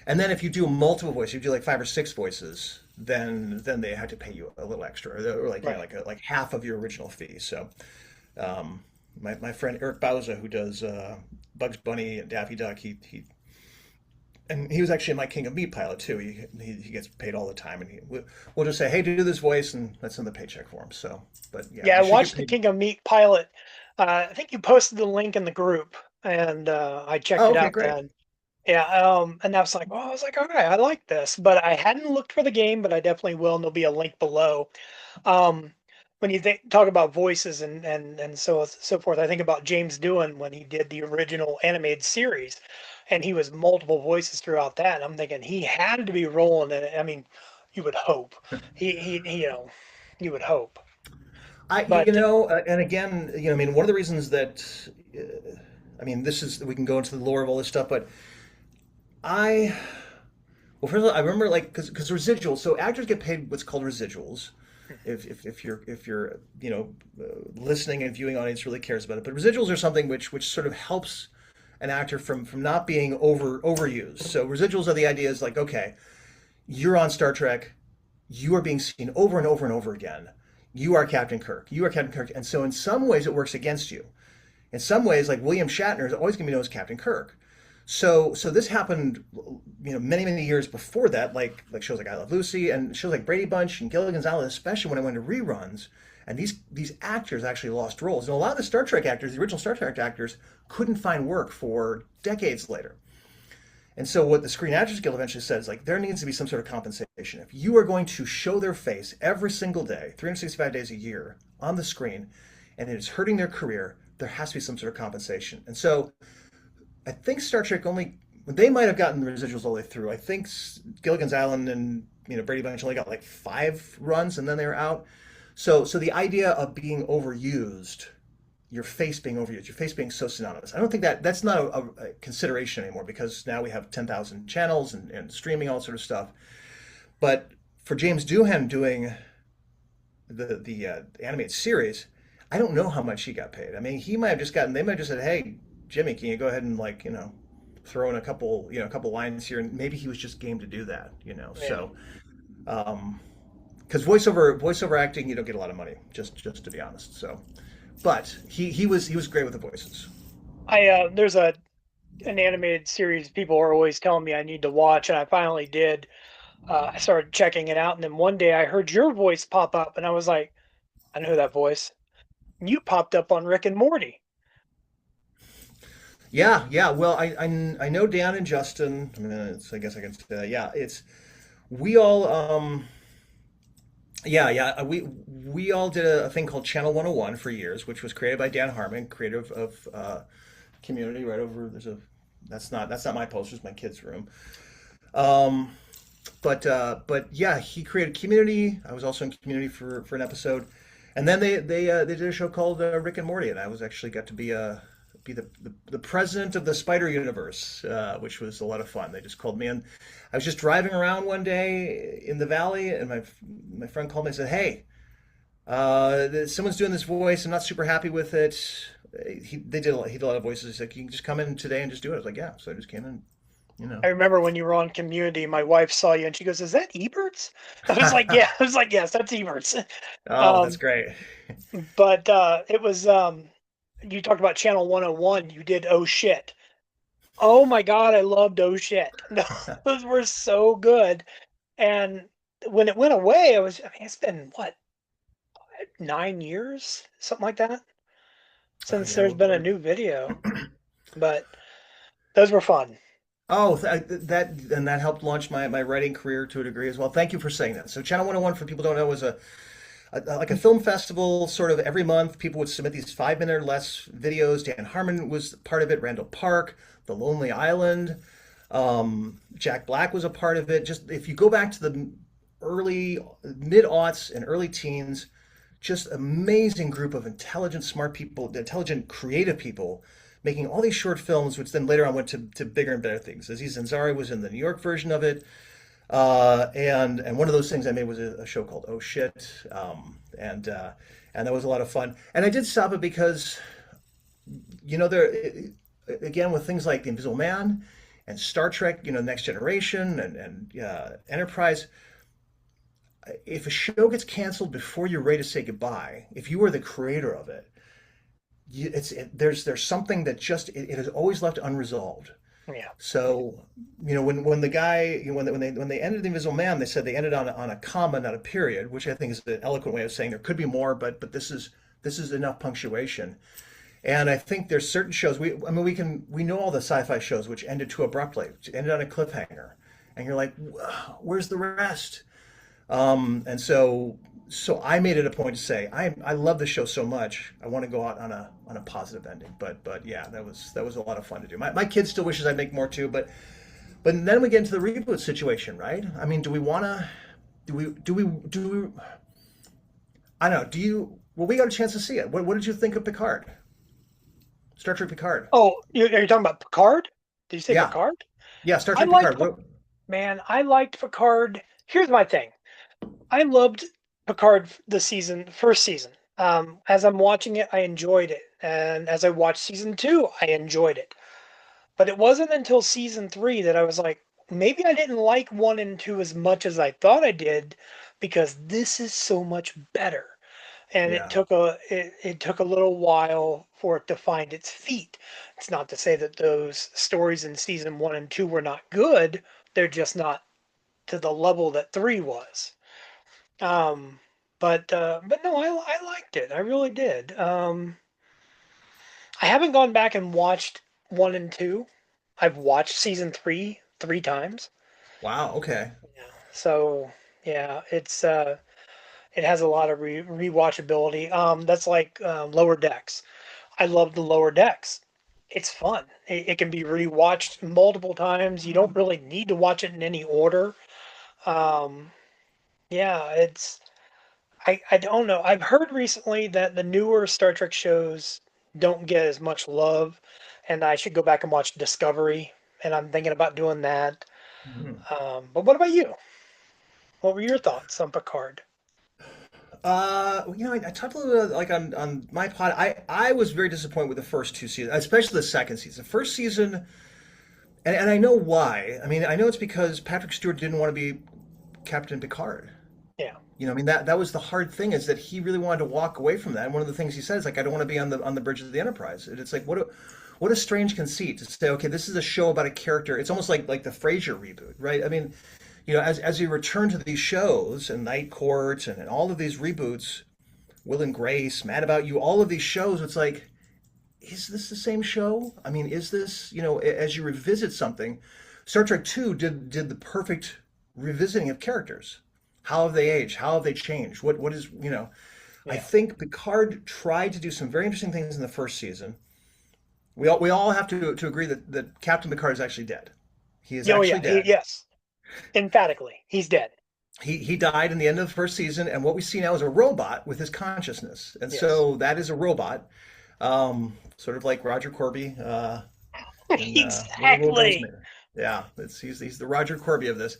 And then if you do multiple voices, you do like 5 or 6 voices, then they have to pay you a little extra, or like Right. like half of your original fee. So my friend Eric Bauza, who does Bugs Bunny and Daffy Duck, he was actually my King of Meat pilot too. He gets paid all the time, and we'll just say, hey, do this voice, and that's in the paycheck for him. So, but yeah, Yeah, I you should get watched the paid. King of Meat pilot. I think you posted the link in the group, and I checked Oh, it okay, out great. then. Yeah, and I was like, well, I was like, all right, I like this, but I hadn't looked for the game, but I definitely will, and there'll be a link below. Um, when you talk about voices and so forth, I think about James Doohan when he did the original animated series, and he was multiple voices throughout that. And I'm thinking he had to be rolling in it. I mean, you would hope you would hope, but And again, I mean, one of the reasons that, I mean, this is we can go into the lore of all this stuff, but I, well, first of all, I remember like because residuals. So actors get paid what's called residuals. If you're listening and viewing audience really cares about it, but residuals are something which sort of helps an actor from not being overused. So residuals are the idea is like, okay, you're on Star Trek, you are being seen over and over and over again. You are Captain Kirk. You are Captain Kirk. And so in some ways it works against you. In some ways, like William Shatner is always going to be known as Captain Kirk. So this happened, many years before that, like shows like I Love Lucy and shows like Brady Bunch and Gilligan's Island, especially when I went to reruns. And these actors actually lost roles. And a lot of the Star Trek actors, the original Star Trek actors, couldn't find work for decades later. And so what the Screen Actors Guild eventually said is like there needs to be some sort of compensation. If you are going to show their face every single day, 365 days a year on the screen, and it is hurting their career, there has to be some sort of compensation. And so I think Star Trek only they might have gotten the residuals all the way through. I think Gilligan's Island and Brady Bunch only got like 5 runs and then they were out. So the idea of being overused, your face being overused, your face being so synonymous. I don't think that's not a consideration anymore because now we have 10,000 channels and streaming all sort of stuff. But for James Doohan doing the animated series, I don't know how much he got paid. I mean, he might have just gotten. They might have just said, "Hey, Jimmy, can you go ahead and throw in a couple lines here?" And maybe he was just game to do that. Yeah. So because voiceover acting, you don't get a lot of money, just to be honest. So, but he was great with the voices. There's an animated series people are always telling me I need to watch, and I finally did. I started checking it out, and then one day I heard your voice pop up, and I was like, I know that voice. You popped up on Rick and Morty. Yeah, yeah. Well, I know Dan and Justin. I mean, I guess I can say that. Yeah, it's we all yeah, yeah. We all did a thing called Channel 101 for years, which was created by Dan Harmon, creator of Community. Right over there's a that's not my poster, it's my kid's room. Um, but yeah, he created Community. I was also in Community for an episode, and then they did a show called Rick and Morty, and I was actually got to be the president of the Spider Universe, which was a lot of fun. They just called me in. I was just driving around one day in the valley, and my friend called me and said, "Hey, someone's doing this voice. I'm not super happy with it." He did a lot of voices. He's like, "You can just come in today and just do it." I was like, "Yeah." So I just came in. You know. I remember when you were on Community, my wife saw you and she goes, "Is that Eberts?" I was like, "Yeah." I was like, "Yes, that's Eberts." Oh, that's Um, great. but it was you talked about Channel 101. You did Oh Shit. Oh my God, I loved Oh Shit. Those were so good. And when it went away, I mean, it's been what, 9 years, something like that, Oh since yeah. there's been a new video. But those were fun. Oh, that helped launch my writing career to a degree as well. Thank you for saying that. So Channel 101, for people who don't know, was like a film festival sort of every month. People would submit these 5 minute or less videos. Dan Harmon was part of it, Randall Park, The Lonely Island, Jack Black was a part of it. Just if you go back to the early mid-aughts and early teens, just amazing group of intelligent, smart people, intelligent, creative people making all these short films, which then later on went to bigger and better things. Aziz Ansari was in the New York version of it. And one of those things I made was a show called Oh Shit, and that was a lot of fun. And I did stop it because there again with things like The Invisible Man and Star Trek, Next Generation and Enterprise. If a show gets canceled before you're ready to say goodbye, if you are the creator of it, there's something that just it is always left unresolved. Yeah. So, when the guy, when they ended the Invisible Man, they said they ended on a comma, not a period, which I think is an eloquent way of saying there could be more, but this is enough punctuation. And I think there's certain shows we know all the sci-fi shows which ended too abruptly, which ended on a cliffhanger, and you're like, where's the rest? And so I made it a point to say I love the show so much. I want to go out on a positive ending. But yeah, that was a lot of fun to do. My kid still wishes I'd make more too. But then we get into the reboot situation, right? I mean, do we want to? Do we? I don't know. Do you? Well, we got a chance to see it. What did you think of Picard? Star Trek Picard. Oh, are you talking about Picard? Did you say Yeah, Picard? yeah. Star I Trek liked, Picard. What? man, I liked Picard. Here's my thing. I loved Picard first season. As I'm watching it, I enjoyed it, and as I watched season two, I enjoyed it. But it wasn't until season three that I was like, maybe I didn't like one and two as much as I thought I did, because this is so much better. and Yeah. it took a little while for it to find its feet. It's not to say that those stories in season 1 and 2 were not good. They're just not to the level that 3 was. Um, but no, I liked it. I really did. I haven't gone back and watched 1 and 2. I've watched season 3 3 times. Wow. Okay. Yeah. So, yeah, it has a lot of rewatchability. That's like Lower Decks. I love the Lower Decks. It's fun. It can be rewatched multiple times. You don't really need to watch it in any order. Um, yeah, I don't know. I've heard recently that the newer Star Trek shows don't get as much love, and I should go back and watch Discovery. And I'm thinking about doing that. Mhm. But what about you? What were your thoughts on Picard? I talked a little bit like on my pod. I was very disappointed with the first two seasons, especially the second season. The first season, and I know why. I mean, I know it's because Patrick Stewart didn't want to be Captain Picard. Yeah, I mean that was the hard thing is that he really wanted to walk away from that. And one of the things he said is like, I don't want to be on the bridge of the Enterprise. And it's like, what a strange conceit to say. Okay, this is a show about a character. It's almost like the Frasier reboot, right? I mean, as you return to these shows and Night Court and all of these reboots, Will and Grace, Mad About You, all of these shows, it's like, is this the same show? I mean, is this, as you revisit something, Star Trek 2 did the perfect revisiting of characters. How have they aged? How have they changed? What is, I yeah. think Picard tried to do some very interesting things in the first season. We all have to agree that Captain Picard is actually dead. He is Oh actually yeah, dead. yes, emphatically, he's dead. He died in the end of the first season, and what we see now is a robot with his consciousness, and Yes, so that is a robot, sort of like Roger Corby in Where the World Goes exactly. Man. Yeah, he's the Roger Corby of this.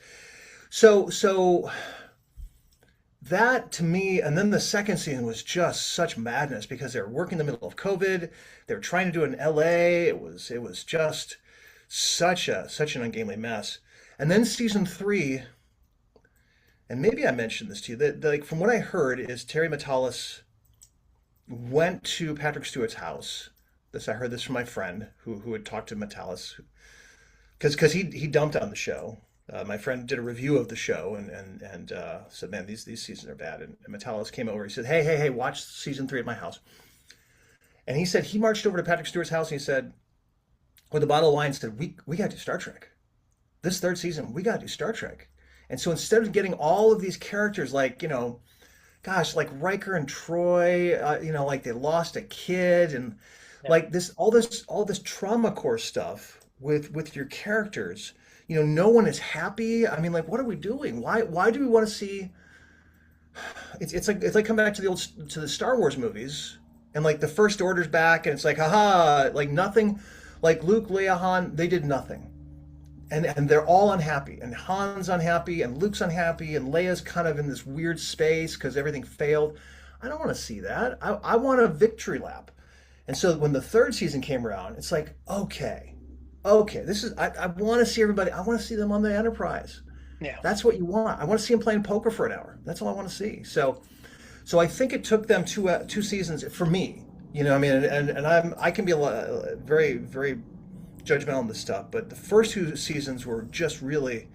So that to me, and then the second season was just such madness because they were working in the middle of COVID. They were trying to do it in LA. It was just such an ungainly mess. And then season three, and maybe I mentioned this to you, that like from what I heard is Terry Matalas went to Patrick Stewart's house. This I heard this from my friend who had talked to Matalas because he dumped on the show. My friend did a review of the show and said, "Man, these seasons are bad." And Matalas came over. He said, "Hey, watch season three at my house." And he said he marched over to Patrick Stewart's house and he said, with a bottle of wine, said, "We got to do Star Trek. This third season, we got to do Star Trek." And so instead of getting all of these characters like gosh, like Riker and Troy, like they lost a kid and Yeah. like all this trauma core stuff with your characters. No one is happy. I mean, like, what are we doing? Why do we want to see? It's like come back to the Star Wars movies, and like the First Order's back, and it's like, haha, like nothing, like Luke, Leia, Han, they did nothing, and they're all unhappy, and Han's unhappy, and Luke's unhappy, and Leia's kind of in this weird space because everything failed. I don't want to see that. I want a victory lap. And so when the third season came around, it's like, okay, this is I want to see everybody. I want to see them on the Enterprise. Yeah. That's what you want. I want to see them playing poker for an hour. That's all I want to see. So I think it took them two seasons for me. I mean, and I can be very very judgmental on this stuff, but the first two seasons were just really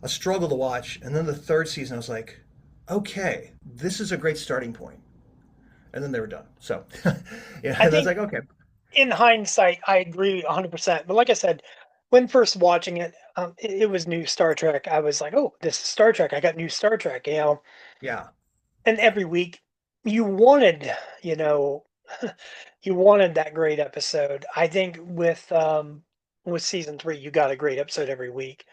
a struggle to watch, and then the third season I was like, okay, this is a great starting point, and then they were done. So yeah, I and I was think like, okay, in hindsight, I agree 100%. But like I said, when first watching it, it was new Star Trek. I was like, oh, this is Star Trek. I got new Star Trek, yeah, And every week you wanted, you know, you wanted that great episode. I think with season 3, you got a great episode every week.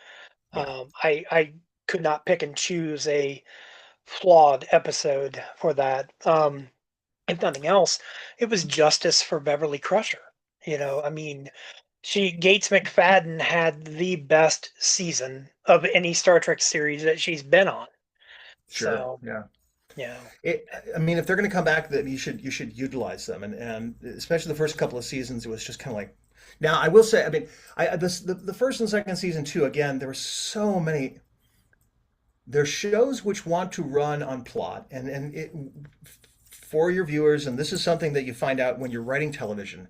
yeah, I could not pick and choose a flawed episode for that. If nothing else, it was justice for Beverly Crusher. I mean, Gates McFadden had the best season of any Star Trek series that she's been on. sure, So, yeah. yeah, It, I mean, if they're going to come back, that you should utilize them, and especially the first couple of seasons, it was just kind of like. Now, I will say, I mean, the first and second season too. Again, there were so many. There's shows which want to run on plot, and for your viewers, and this is something that you find out when you're writing television.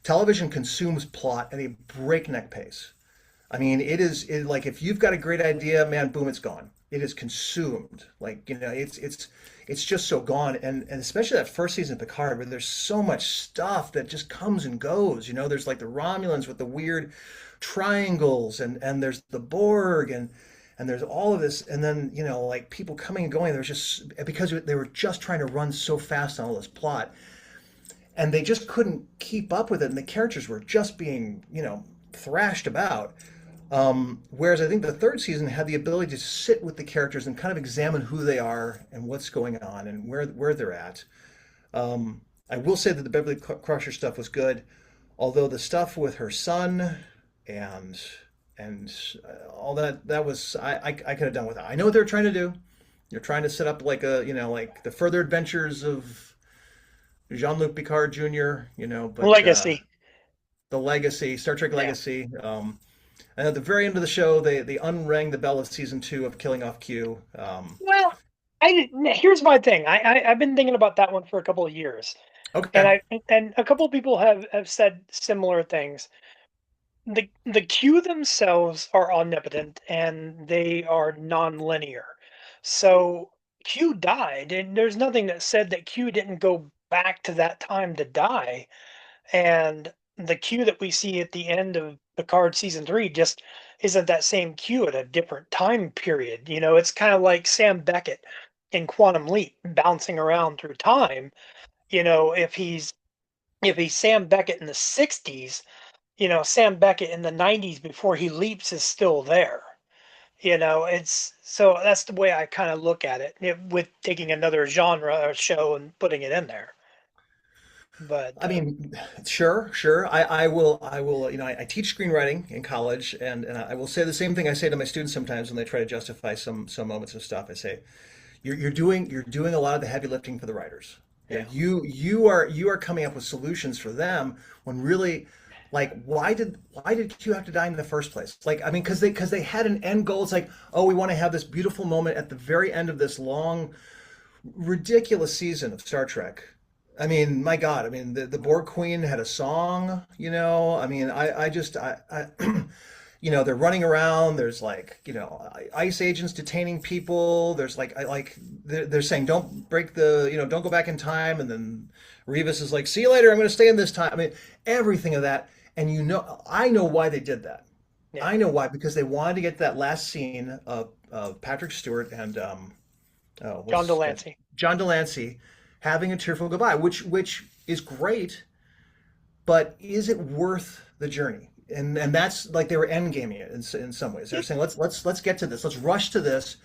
Television consumes plot at a breakneck pace. I mean, like if you've got a great idea, man, boom, it's gone. It is consumed. Like, it's just so gone. And especially that first season of Picard, where there's so much stuff that just comes and goes. There's like the Romulans with the weird triangles, and there's the Borg, and there's all of this, and then like people coming and going. There's just because they were just trying to run so fast on all this plot, and they just couldn't keep up with it, and the characters were just being thrashed about. Whereas I think the third season had the ability to sit with the characters and kind of examine who they are and what's going on and where they're at. I will say that the Beverly Crusher stuff was good, although the stuff with her son and all that was I could have done with that. I know what they're trying to do. You're trying to set up like like the further adventures of Jean-Luc Picard Jr. But Legacy. the legacy, Star Trek Yeah. Legacy. And at the very end of the show, they unrang the bell of season 2 of Killing Off Q. Well, here's my thing. I've been thinking about that one for a couple of years, and Okay. and a couple of people have said similar things. The Q themselves are omnipotent and they are non-linear. So Q died, and there's nothing that said that Q didn't go back to that time to die. And the Q that we see at the end of Picard season 3 just isn't that same Q at a different time period. It's kind of like Sam Beckett in Quantum Leap bouncing around through time. If he's Sam Beckett in the 60s, Sam Beckett in the 90s before he leaps is still there. It's so that's the way I kind of look at it, with taking another genre or show and putting it in there. But I mean, sure. I will. I teach screenwriting in college, and I will say the same thing I say to my students sometimes when they try to justify some moments of stuff. I say, you're doing a lot of the heavy lifting for the writers. yeah, You are coming up with solutions for them when really, like, why did Q have to die in the first place? Like, I mean, because they had an end goal. It's like, oh, we want to have this beautiful moment at the very end of this long, ridiculous season of Star Trek. I mean, my God, I mean, the Borg Queen had a song. I mean, I they're running around. There's like, ICE agents detaining people. There's like, they're saying, don't break don't go back in time. And then Rivas is like, see you later. I'm going to stay in this time. I mean, everything of that. And I know why they did that. yeah. I know why, because they wanted to get that last scene of Patrick Stewart and oh, John what's that? Delancey. John Delancey having a tearful goodbye, which is great, but is it worth the journey? And that's like they were end gaming it in some ways. They're saying let's get to this, let's rush to this,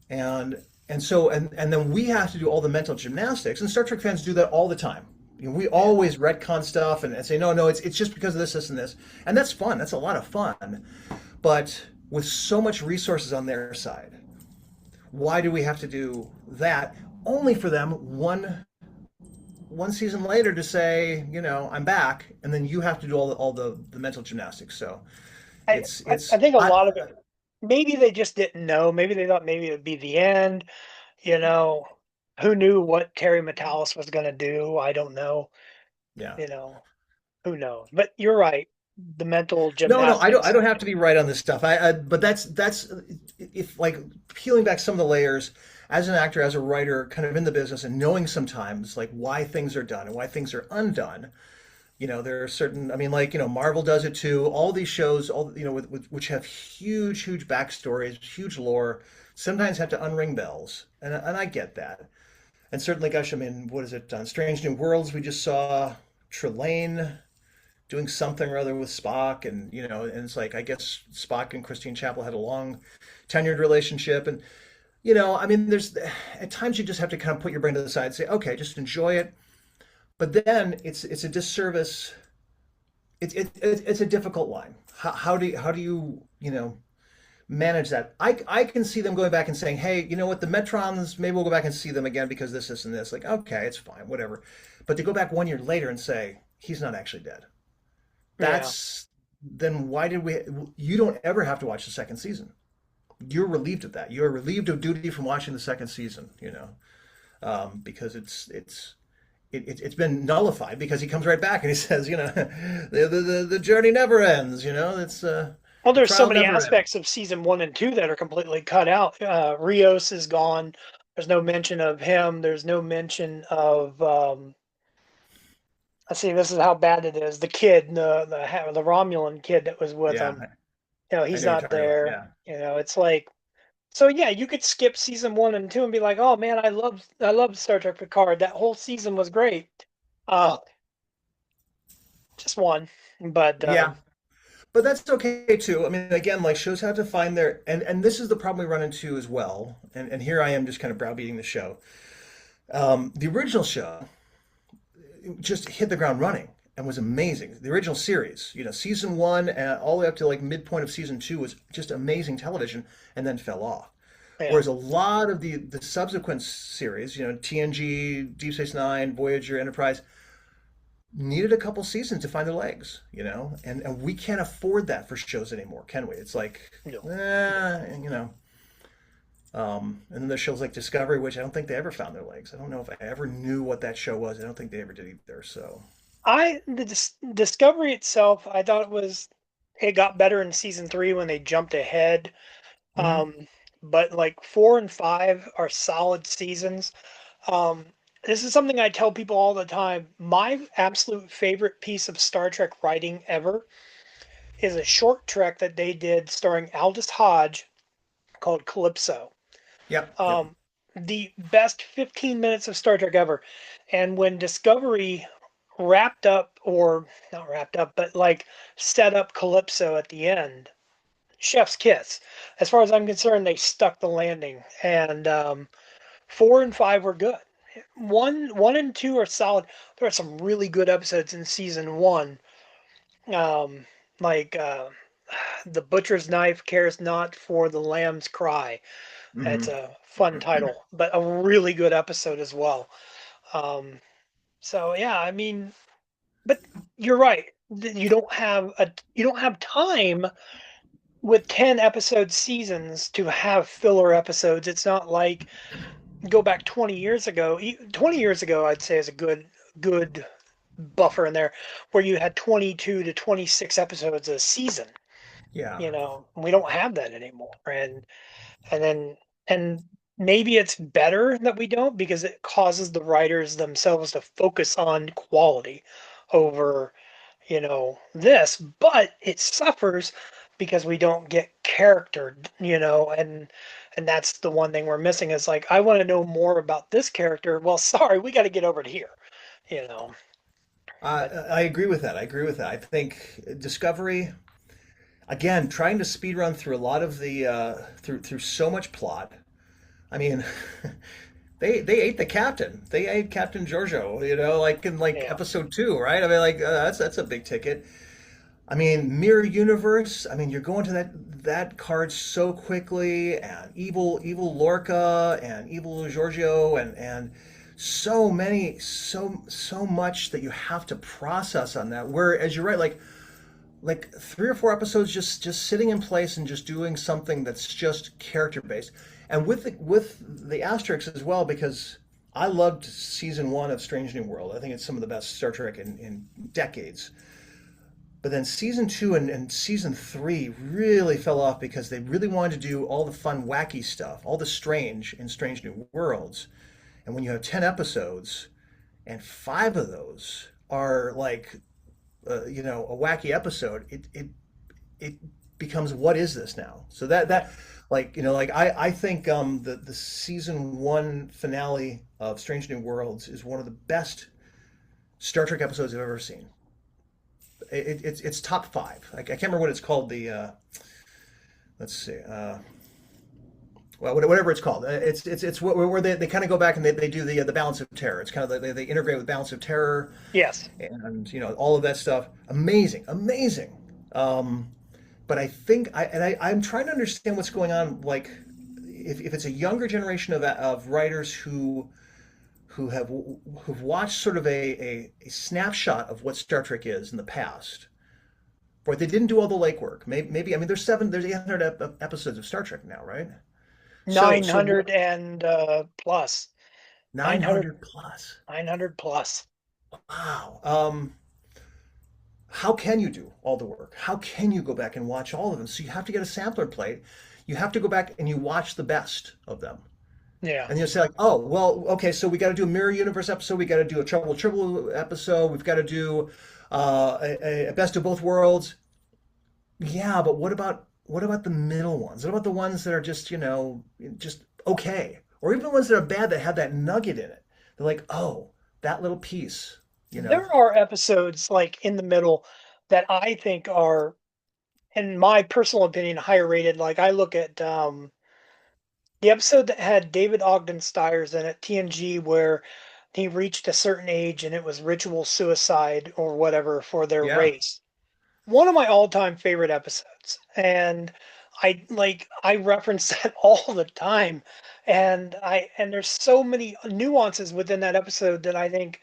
and then we have to do all the mental gymnastics, and Star Trek fans do that all the time. We Yeah. always retcon stuff and say no, it's just because of this, and this, and that's fun. That's a lot of fun, but with so much resources on their side, why do we have to do that? Only for them one season later to say, I'm back, and then you have to do all the mental gymnastics. So I, it's I it's I think a I lot of it, maybe they just didn't know. Maybe they thought maybe it would be the end. You know, who knew what Terry Metalis was going to do? I don't know. yeah. You know, who knows? But you're right. The mental No, I gymnastics. don't have to be right on this stuff. But that's if like peeling back some of the layers as an actor, as a writer, kind of in the business and knowing sometimes like why things are done and why things are undone. There are certain, I mean, like, Marvel does it too. All these shows, all, which have huge backstories, huge lore, sometimes have to unring bells. And I get that. And certainly, gosh, I mean, what is it? On Strange New Worlds, we just saw Trelane doing something or other with Spock. And it's like, I guess Spock and Christine Chapel had a long tenured relationship. And, I mean, at times you just have to kind of put your brain to the side and say, okay, just enjoy it. But then it's a disservice. It's a difficult line. How do you manage that? I can see them going back and saying, hey, you know what, the Metrons, maybe we'll go back and see them again because this and this. Like, okay, it's fine, whatever. But to go back 1 year later and say he's not actually dead, Yeah. that's then why did we? You don't ever have to watch the second season. You're relieved of that. You're relieved of duty from watching the second season. because it's been nullified because he comes right back and he says, the journey never ends. It's Well, the there's so trial many never ends. aspects of season 1 and 2 that are completely cut out. Rios is gone. There's no mention of him. There's no mention of let's see, this is how bad it is. The kid, the Romulan kid that was with Yeah, him. I He's know you're not talking about. there. Yeah, It's like, so yeah, you could skip season 1 and 2 and be like, "Oh man, I love Star Trek Picard. That whole season was great." Uh, just one, but yeah. But that's okay too. I mean, again, like shows have to find their and this is the problem we run into as well. And here I am just kind of browbeating the show. The original show just hit the ground running and was amazing. The original series, season one all the way up to like midpoint of season two was just amazing television, and then fell off. yeah. Whereas a lot of the subsequent series, TNG, Deep Space Nine, Voyager, Enterprise, needed a couple seasons to find their legs, and we can't afford that for shows anymore, can we? It's like, No. and then there's shows like Discovery, which I don't think they ever found their legs. I don't know if I ever knew what that show was. I don't think they ever did either. So, Discovery itself, I thought it got better in season 3 when they jumped ahead. mhm. Um, but like 4 and 5 are solid seasons. Um, this is something I tell people all the time. My absolute favorite piece of Star Trek writing ever is a short trek that they did starring Aldous Hodge called Calypso. Yep, yep. Um, the best 15 minutes of Star Trek ever. And when Discovery wrapped up, or not wrapped up, but like set up Calypso at the end, chef's kiss. As far as I'm concerned, they stuck the landing. And 4 and 5 were good. One and two are solid. There are some really good episodes in season one, um, like the butcher's knife cares not for the lamb's cry. It's Hmm. a fun title, but a really good episode as well. Um, so yeah, I mean, but you're right. You don't have time with 10 episode seasons to have filler episodes. It's not like go back 20 years ago. 20 years ago, I'd say is a good buffer in there where you had 22 to 26 episodes a season. Yeah. We don't have that anymore. And then and maybe it's better that we don't because it causes the writers themselves to focus on quality over this, but it suffers because we don't get character, and that's the one thing we're missing is like I want to know more about this character. Well, sorry, we got to get over to here, you know. But I agree with that. I agree with that. I think Discovery, again, trying to speed run through a lot of the through so much plot. I mean, they ate the captain. They ate Captain Giorgio. Like in like yeah, episode two, right? I mean, like that's a big ticket. I mean, mirror universe. I mean, you're going to that card so quickly, and evil Lorca and evil Giorgio, and so much that you have to process on that. Whereas you're right, like three or four episodes just sitting in place and just doing something that's just character based, and with the asterisks as well, because I loved season one of Strange New World. I think it's some of the best Star Trek in decades. But then season two and season three really fell off because they really wanted to do all the fun, wacky stuff, all the strange in Strange New Worlds. And when you have 10 episodes and five of those are like, a wacky episode, it becomes, what is this now? So like I think the season one finale of Strange New Worlds is one of the best Star Trek episodes I've ever seen. It's top five. I can't remember what it's called. Let's see. Well, whatever it's called. It's where they kind of go back and they do the balance of terror. It's kind of they integrate with balance of terror yes, and all of that stuff. Amazing, amazing. Um, but I think I'm trying to understand what's going on. Like if it's a younger generation of writers who've watched sort of a snapshot of what Star Trek is in the past. But they didn't do all the legwork. Maybe I mean there's 800 episodes of Star Trek now, right? So 900 and plus. 900, 900 plus. 900 plus. Wow. How can you do all the work? How can you go back and watch all of them? So you have to get a sampler plate. You have to go back and you watch the best of them. Yeah. And you'll say like, oh, well, okay, so we got to do a Mirror Universe episode. We got to do a Trouble Triple episode. We've got to do a Best of Both Worlds. Yeah, but what about the middle ones? What about the ones that are just, just okay? Or even the ones that are bad that have that nugget in it. They're like, oh, that little piece, you know? There are episodes like in the middle that I think are, in my personal opinion, higher rated. Like I look at the episode that had David Ogden Stiers in it, TNG, where he reached a certain age and it was ritual suicide or whatever for their Yeah, race. One of my all-time favorite episodes. And I reference that all the time. And there's so many nuances within that episode that I think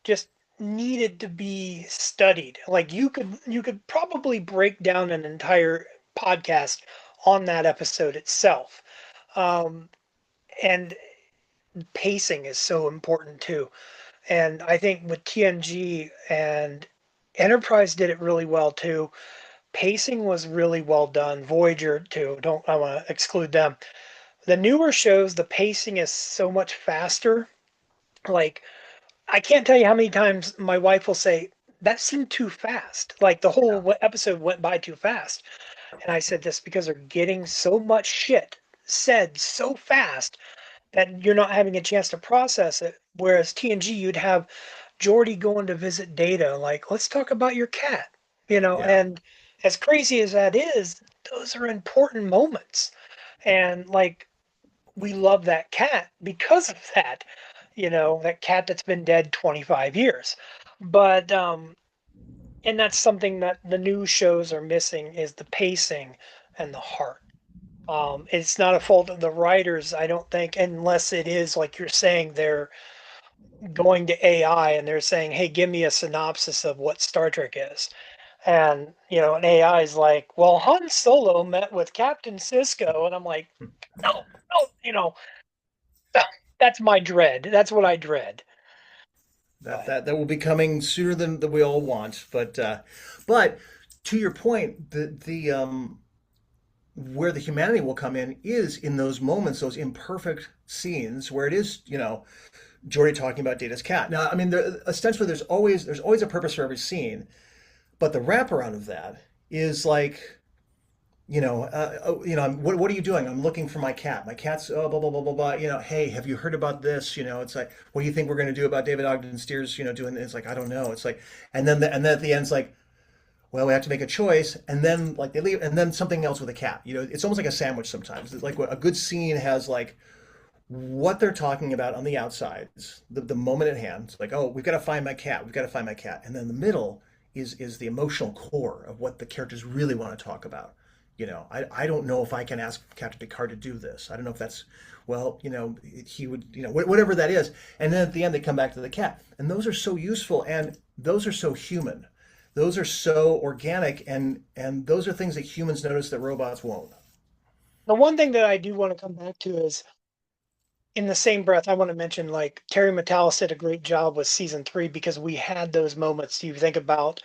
just needed to be studied. Like you could probably break down an entire podcast on that episode itself. Um, and pacing is so important too. And I think with TNG and Enterprise did it really well too. Pacing was really well done. Voyager too. Don't I want to exclude them. The newer shows, the pacing is so much faster. Like I can't tell you how many times my wife will say that seemed too fast. Like the yeah, whole episode went by too fast. And I said this because they're getting so much shit said so fast that you're not having a chance to process it. Whereas TNG, you'd have Geordi going to visit Data, like, let's talk about your cat, yeah, and as crazy as that is, those are important moments. And like, we love that cat because of that, that cat that's been dead 25 years. But, and that's something that the new shows are missing is the pacing and the heart. It's not a fault of the writers, I don't think, unless it is like you're saying they're going to AI and they're saying, "Hey, give me a synopsis of what Star Trek is." And an AI is like, "Well, Han Solo met with Captain Sisko," and I'm like, "No, no, that's my dread. That's what I dread." that But that that will be coming sooner than we all want. But to your point, the where the humanity will come in is in those moments, those imperfect scenes where it is, Jordy talking about Data's cat. Now, I mean, ostensibly, there's always a purpose for every scene, but the wraparound of that is like, what are you doing? I'm looking for my cat. My cat's blah blah blah blah blah. Hey, have you heard about this? It's like, what do you think we're going to do about David Ogden Stiers? Doing this? It's like, I don't know. It's like, and then at the end, it's like, well, we have to make a choice, and then like they leave, and then something else with a cat. It's almost like a sandwich sometimes. It's like a good scene has like what they're talking about on the outsides, the moment at hand. It's like, oh, we've got to find my cat. We've got to find my cat. And then the middle is the emotional core of what the characters really want to talk about. I don't know if I can ask Captain Picard to do this. I don't know if that's, well, he would, whatever that is. And then at the end, they come back to the cat. And those are so useful and those are so human. Those are so organic and those are things that humans notice that robots won't. the one thing that I do want to come back to is, in the same breath, I want to mention like Terry Matalas did a great job with season 3 because we had those moments. You think about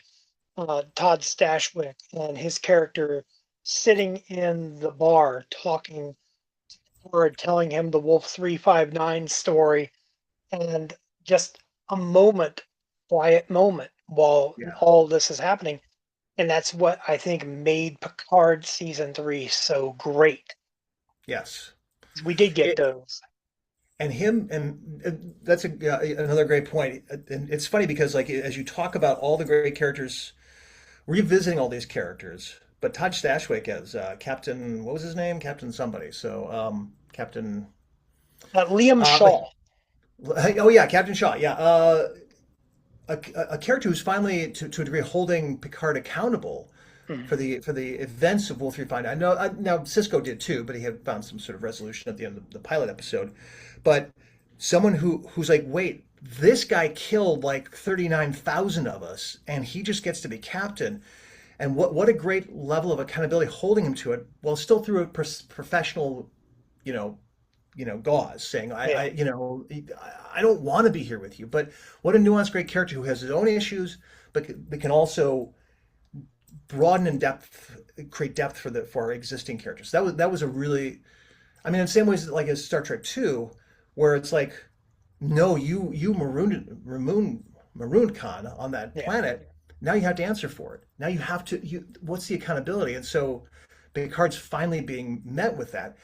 Todd Stashwick and his character sitting in the bar talking or telling him the Wolf 359 story, and just a moment, quiet moment while Yeah. all this is happening. And that's what I think made Picard season 3 so great. Yes. We did get It, those. and him and that's another great point. And it's funny because like as you talk about all the great characters, revisiting all these characters, but Todd Stashwick as Captain, what was his name? Captain somebody. So Captain. Liam But Shaw. oh yeah, Captain Shaw. Yeah, a character who's finally to a degree holding Picard accountable Mhm. for the events of Wolf 359. I know now Cisco did too, but he had found some sort of resolution at the end of the pilot episode. But someone who's like, wait, this guy killed like 39,000 of us, and he just gets to be captain. And what a great level of accountability holding him to it, while still through a professional, you know, gauze, saying, Yeah. I don't want to be here with you. But what a nuanced, great character who has his own issues, but can also broaden and create depth for our existing characters. That was a really, I mean, in the same ways like as Star Trek 2, where it's like, no, you marooned Khan on that Yeah. planet. Now you have to answer for it. Now you have to. What's the accountability? And so Picard's finally being met with that.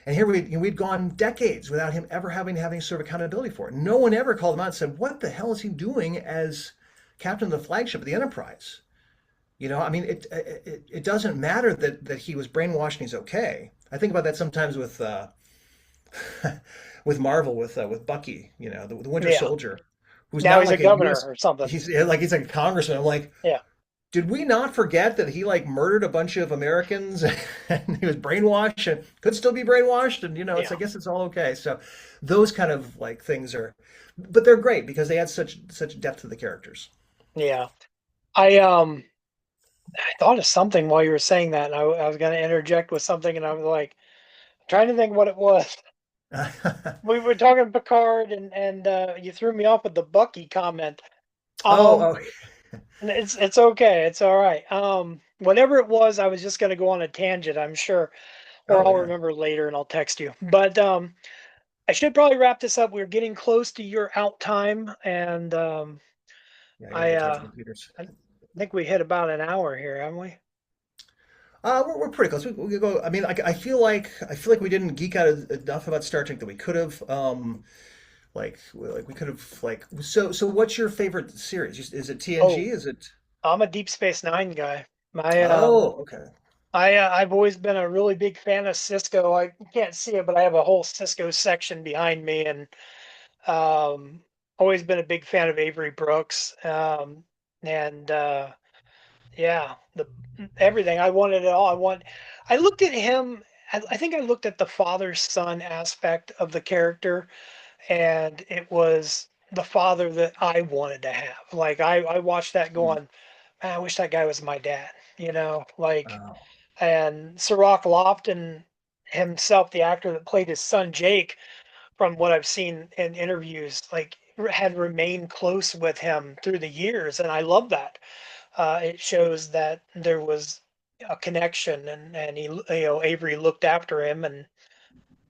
And here we'd gone decades without him ever having sort of accountability for it. No one ever called him out and said, "What the hell is he doing as captain of the flagship of the Enterprise?" I mean, it doesn't matter that he was brainwashed and he's okay. I think about that sometimes with with Marvel with Bucky, the Winter Yeah. Soldier, who's Now now he's a like a governor U.S. or something. He's like a congressman. I'm like, Yeah. did we not forget that he like murdered a bunch of Americans and he was brainwashed and could still be brainwashed and Yeah. I guess it's all okay. So those kind of like things but they're great because they add such depth to the characters. Yeah. I thought of something while you were saying that, and I was going to interject with something, and I was like trying to think what it was. We were talking Picard, and you threw me off with the Bucky comment. Um, Oh, it's okay, it's all right. Whatever it was, I was just going to go on a tangent, I'm sure, or oh I'll yeah. remember later, and I'll text you. But I should probably wrap this up. We're getting close to your out time, and Yeah, I gotta I go talk to uh, computers. I think we hit about an hour here, haven't we? We're pretty close. We go. I mean, I feel like we didn't geek out enough about Star Trek that we could have. Like we could have like. So what's your favorite series? Is it TNG? Oh, Is it? I'm a Deep Space Nine guy. My Oh, okay. I've always been a really big fan of Cisco. I can't see it, but I have a whole Cisco section behind me, and um, always been a big fan of Avery Brooks. And yeah, the everything I wanted it all. I looked at him. I think I looked at the father son aspect of the character, and it was the father that I wanted to have. Like I watched that Hmm. going, man, I wish that guy was my dad. Like, Oh. and Sirach Lofton himself, the actor that played his son Jake, from what I've seen in interviews, like had remained close with him through the years, and I love that. It shows that there was a connection, and he, Avery looked after him, and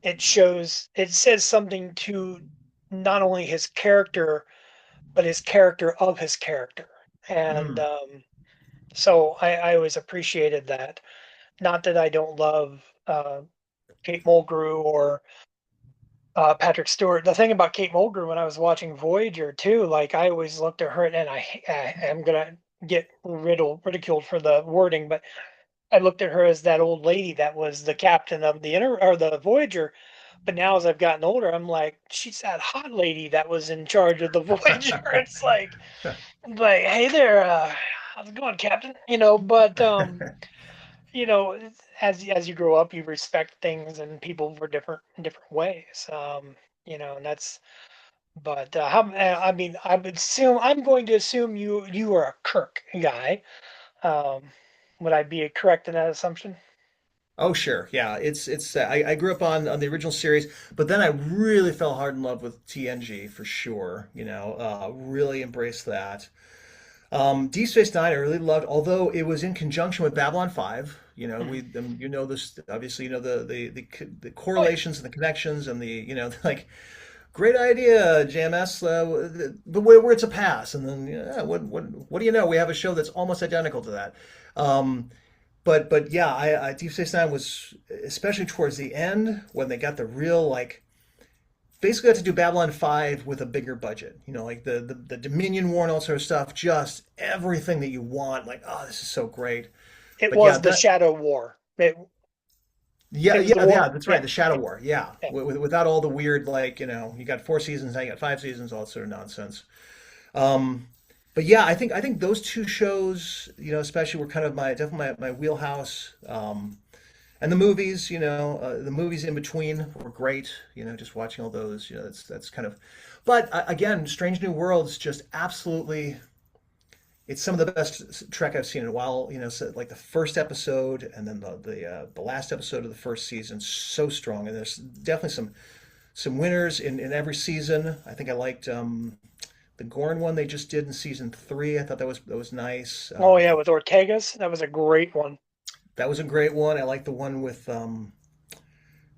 it says something to not only his character, but his character of his character. And Mm. so I always appreciated that. Not that I don't love Kate Mulgrew or Patrick Stewart. The thing about Kate Mulgrew when I was watching Voyager too, like I always looked at her, and I am gonna get ridiculed for the wording, but I looked at her as that old lady that was the captain of the Voyager. But now as I've gotten older, I'm like, she's that hot lady that was in charge of the Voyager. It's like, hey there, how's it going, Captain? But as you grow up, you respect things and people for different ways. And that's. But I mean, I'm going to assume you are a Kirk guy. Um, would I be correct in that assumption? Oh, sure. Yeah, it's I grew up on the original series, but then I really fell hard in love with TNG for sure. Really embraced that. Deep Space Nine I really loved, although it was in conjunction with Babylon 5. Mhm. This obviously, the Oh yeah, correlations and the connections and the like great idea, JMS, but where it's a pass, and then yeah, what do you know? We have a show that's almost identical to that. Um, but yeah, Deep Space Nine was especially towards the end when they got the real like basically got to do Babylon 5 with a bigger budget. Like the Dominion War and all sort of stuff, just everything that you want. Like, oh, this is so great. it But yeah, was the Shadow War. It yeah, was the yeah, war. that's right. Yeah, The Shadow War. Yeah, yeah. without all the weird like you got 4 seasons, now you got 5 seasons, all that sort of nonsense. Um, but yeah, I think those two shows, especially were kind of definitely my wheelhouse. And the movies in between were great. Just watching all those, that's kind of. But again, Strange New Worlds just absolutely. It's some of the best Trek I've seen in a while. So like the first episode and then the last episode of the first season, so strong. And there's definitely some some winners in every season. I think I liked the Gorn one they just did in season three. I thought that was nice. Oh yeah, with Ortega's, that was a great one. That was a great one. I like the one with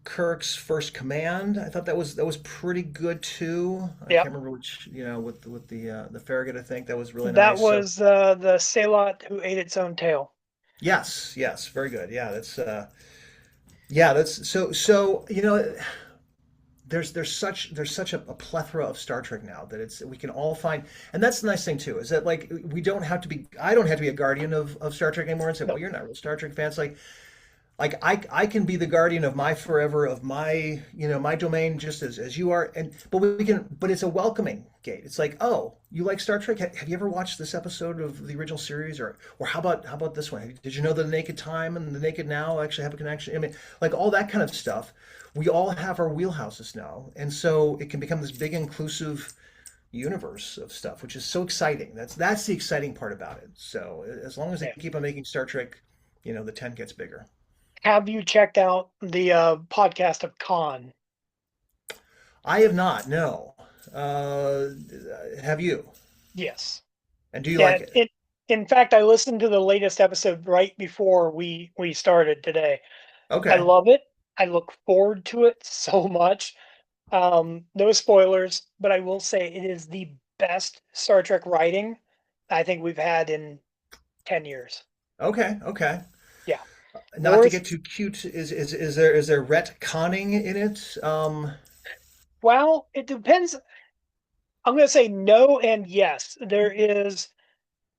Kirk's First Command. I thought that was pretty good too. I Yep, can't remember which, with the Farragut. I think that was really that nice. So was the Salot who ate its own tail. yes, yes, very good. Yeah, that's there's such a plethora of Star Trek now that it's we can all find, and that's the nice thing too, is that like we don't have to be I don't have to be a guardian of Star Trek anymore and say, well, No, you're not a real Star Trek fans. Like I can be the guardian of my forever, of my my domain, just as you are. And but it's a welcoming gate. It's like, oh, you like Star Trek? Have you ever watched this episode of the original series? Or how about this one? Did you know the Naked Time and the Naked Now actually have a connection? I mean, like all that kind of stuff. We all have our wheelhouses now, and so it can become this big inclusive universe of stuff, which is so exciting. That's the exciting part about it. So as long as they yeah. keep on making Star Trek, the tent gets bigger. Have you checked out the podcast of Khan? I have not, no. Have you? Yes. And do you Yeah. like it? In fact, I listened to the latest episode right before we started today. I Okay. love it. I look forward to it so much. No spoilers, but I will say it is the best Star Trek writing I think we've had in 10 years. Okay. Okay. Yeah. Not to Worth, get too cute, is there retconning in it? well, it depends. I'm going to say no and yes. There is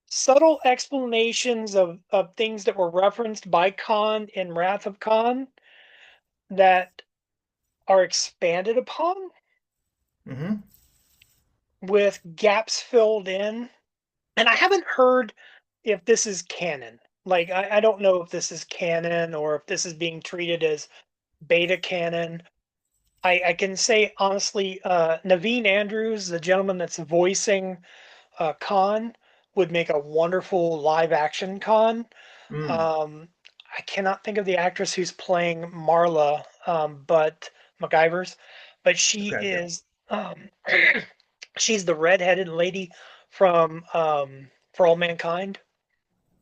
subtle explanations of things that were referenced by Khan in Wrath of Khan that are expanded upon Mm-hmm. with gaps filled in. And I haven't heard if this is canon. Like, I don't know if this is canon or if this is being treated as beta canon. I can say honestly, Naveen Andrews, the gentleman that's voicing Khan, would make a wonderful live action Khan. Mm. Um, I cannot think of the actress who's playing Marla, but MacGyver's, but she Okay. Yeah. is she's the redheaded lady from For All Mankind.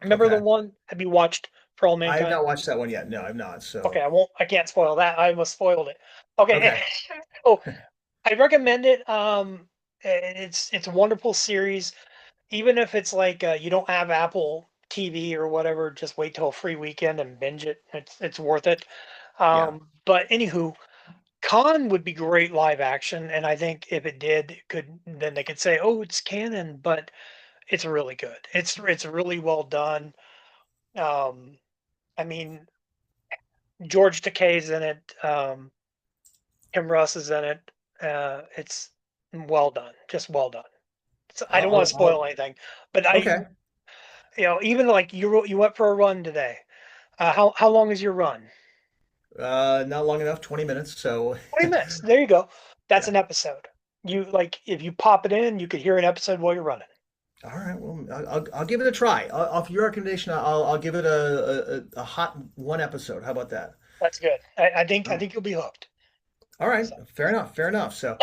Remember the Okay. one? Have you watched For All I have Mankind? not watched that one yet. No, I've not. Okay, So I won't. I can't spoil that. I almost spoiled it. Okay, okay. oh, I recommend it. It's a wonderful series. Even if it's like you don't have Apple TV or whatever, just wait till a free weekend and binge it. It's worth it. Yeah. But anywho, Con would be great live action, and I think if it did, it could then they could say, "Oh, it's canon," but it's really good. It's really well done. Um, I mean, George Takei's in it. Tim Russ is in it. It's well done, just well done. So I don't want to spoil anything, but Okay. even like you went for a run today. How long is your run? Not long enough, 20 minutes. So 20 minutes. There you go. That's yeah. an episode. You like if you pop it in, you could hear an episode while you're running. All right. Well, I'll give it a try. Off your recommendation, I'll give it a hot one episode. How about that? That's good. I Oh, think you'll be hooked. all right. So, Fair enough. Fair enough. So,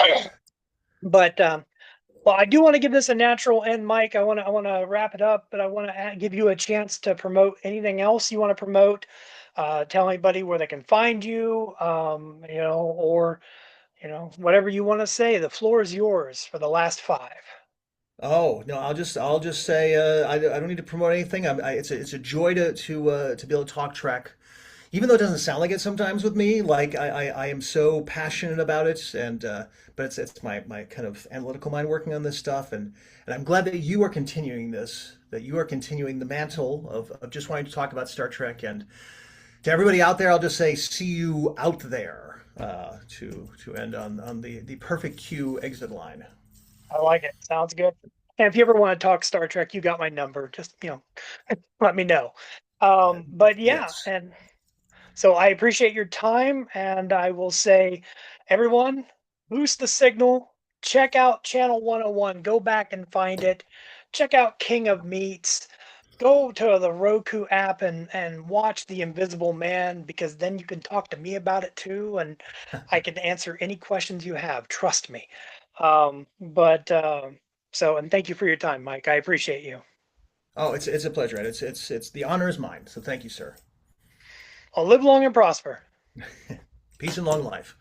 but well, I do want to give this a natural end, Mike. I want to wrap it up, but I want to give you a chance to promote anything else you want to promote. Tell anybody where they can find you, or whatever you want to say. The floor is yours for the last five. oh no, I'll just say I don't need to promote anything. It's a joy to be able to talk Trek, even though it doesn't sound like it sometimes with me. Like I am so passionate about it, and but it's my kind of analytical mind working on this stuff, and I'm glad that you are continuing this, that you are continuing the mantle of just wanting to talk about Star Trek. And to everybody out there, I'll just say, see you out there. To end on the perfect cue exit line. I like it. Sounds good. And if you ever want to talk Star Trek, you got my number. Just let me know. But yeah, Yes. and so I appreciate your time, and I will say, everyone, boost the signal. Check out Channel 101. Go back and find it. Check out King of Meats. go to the Roku app and watch The Invisible Man, because then you can talk to me about it too, and I can answer any questions you have. Trust me. But so, and thank you for your time, Mike. I appreciate you. Oh, it's a pleasure, Ed. It's the honor is mine. So thank you, sir. I'll live long and prosper. Peace and long life.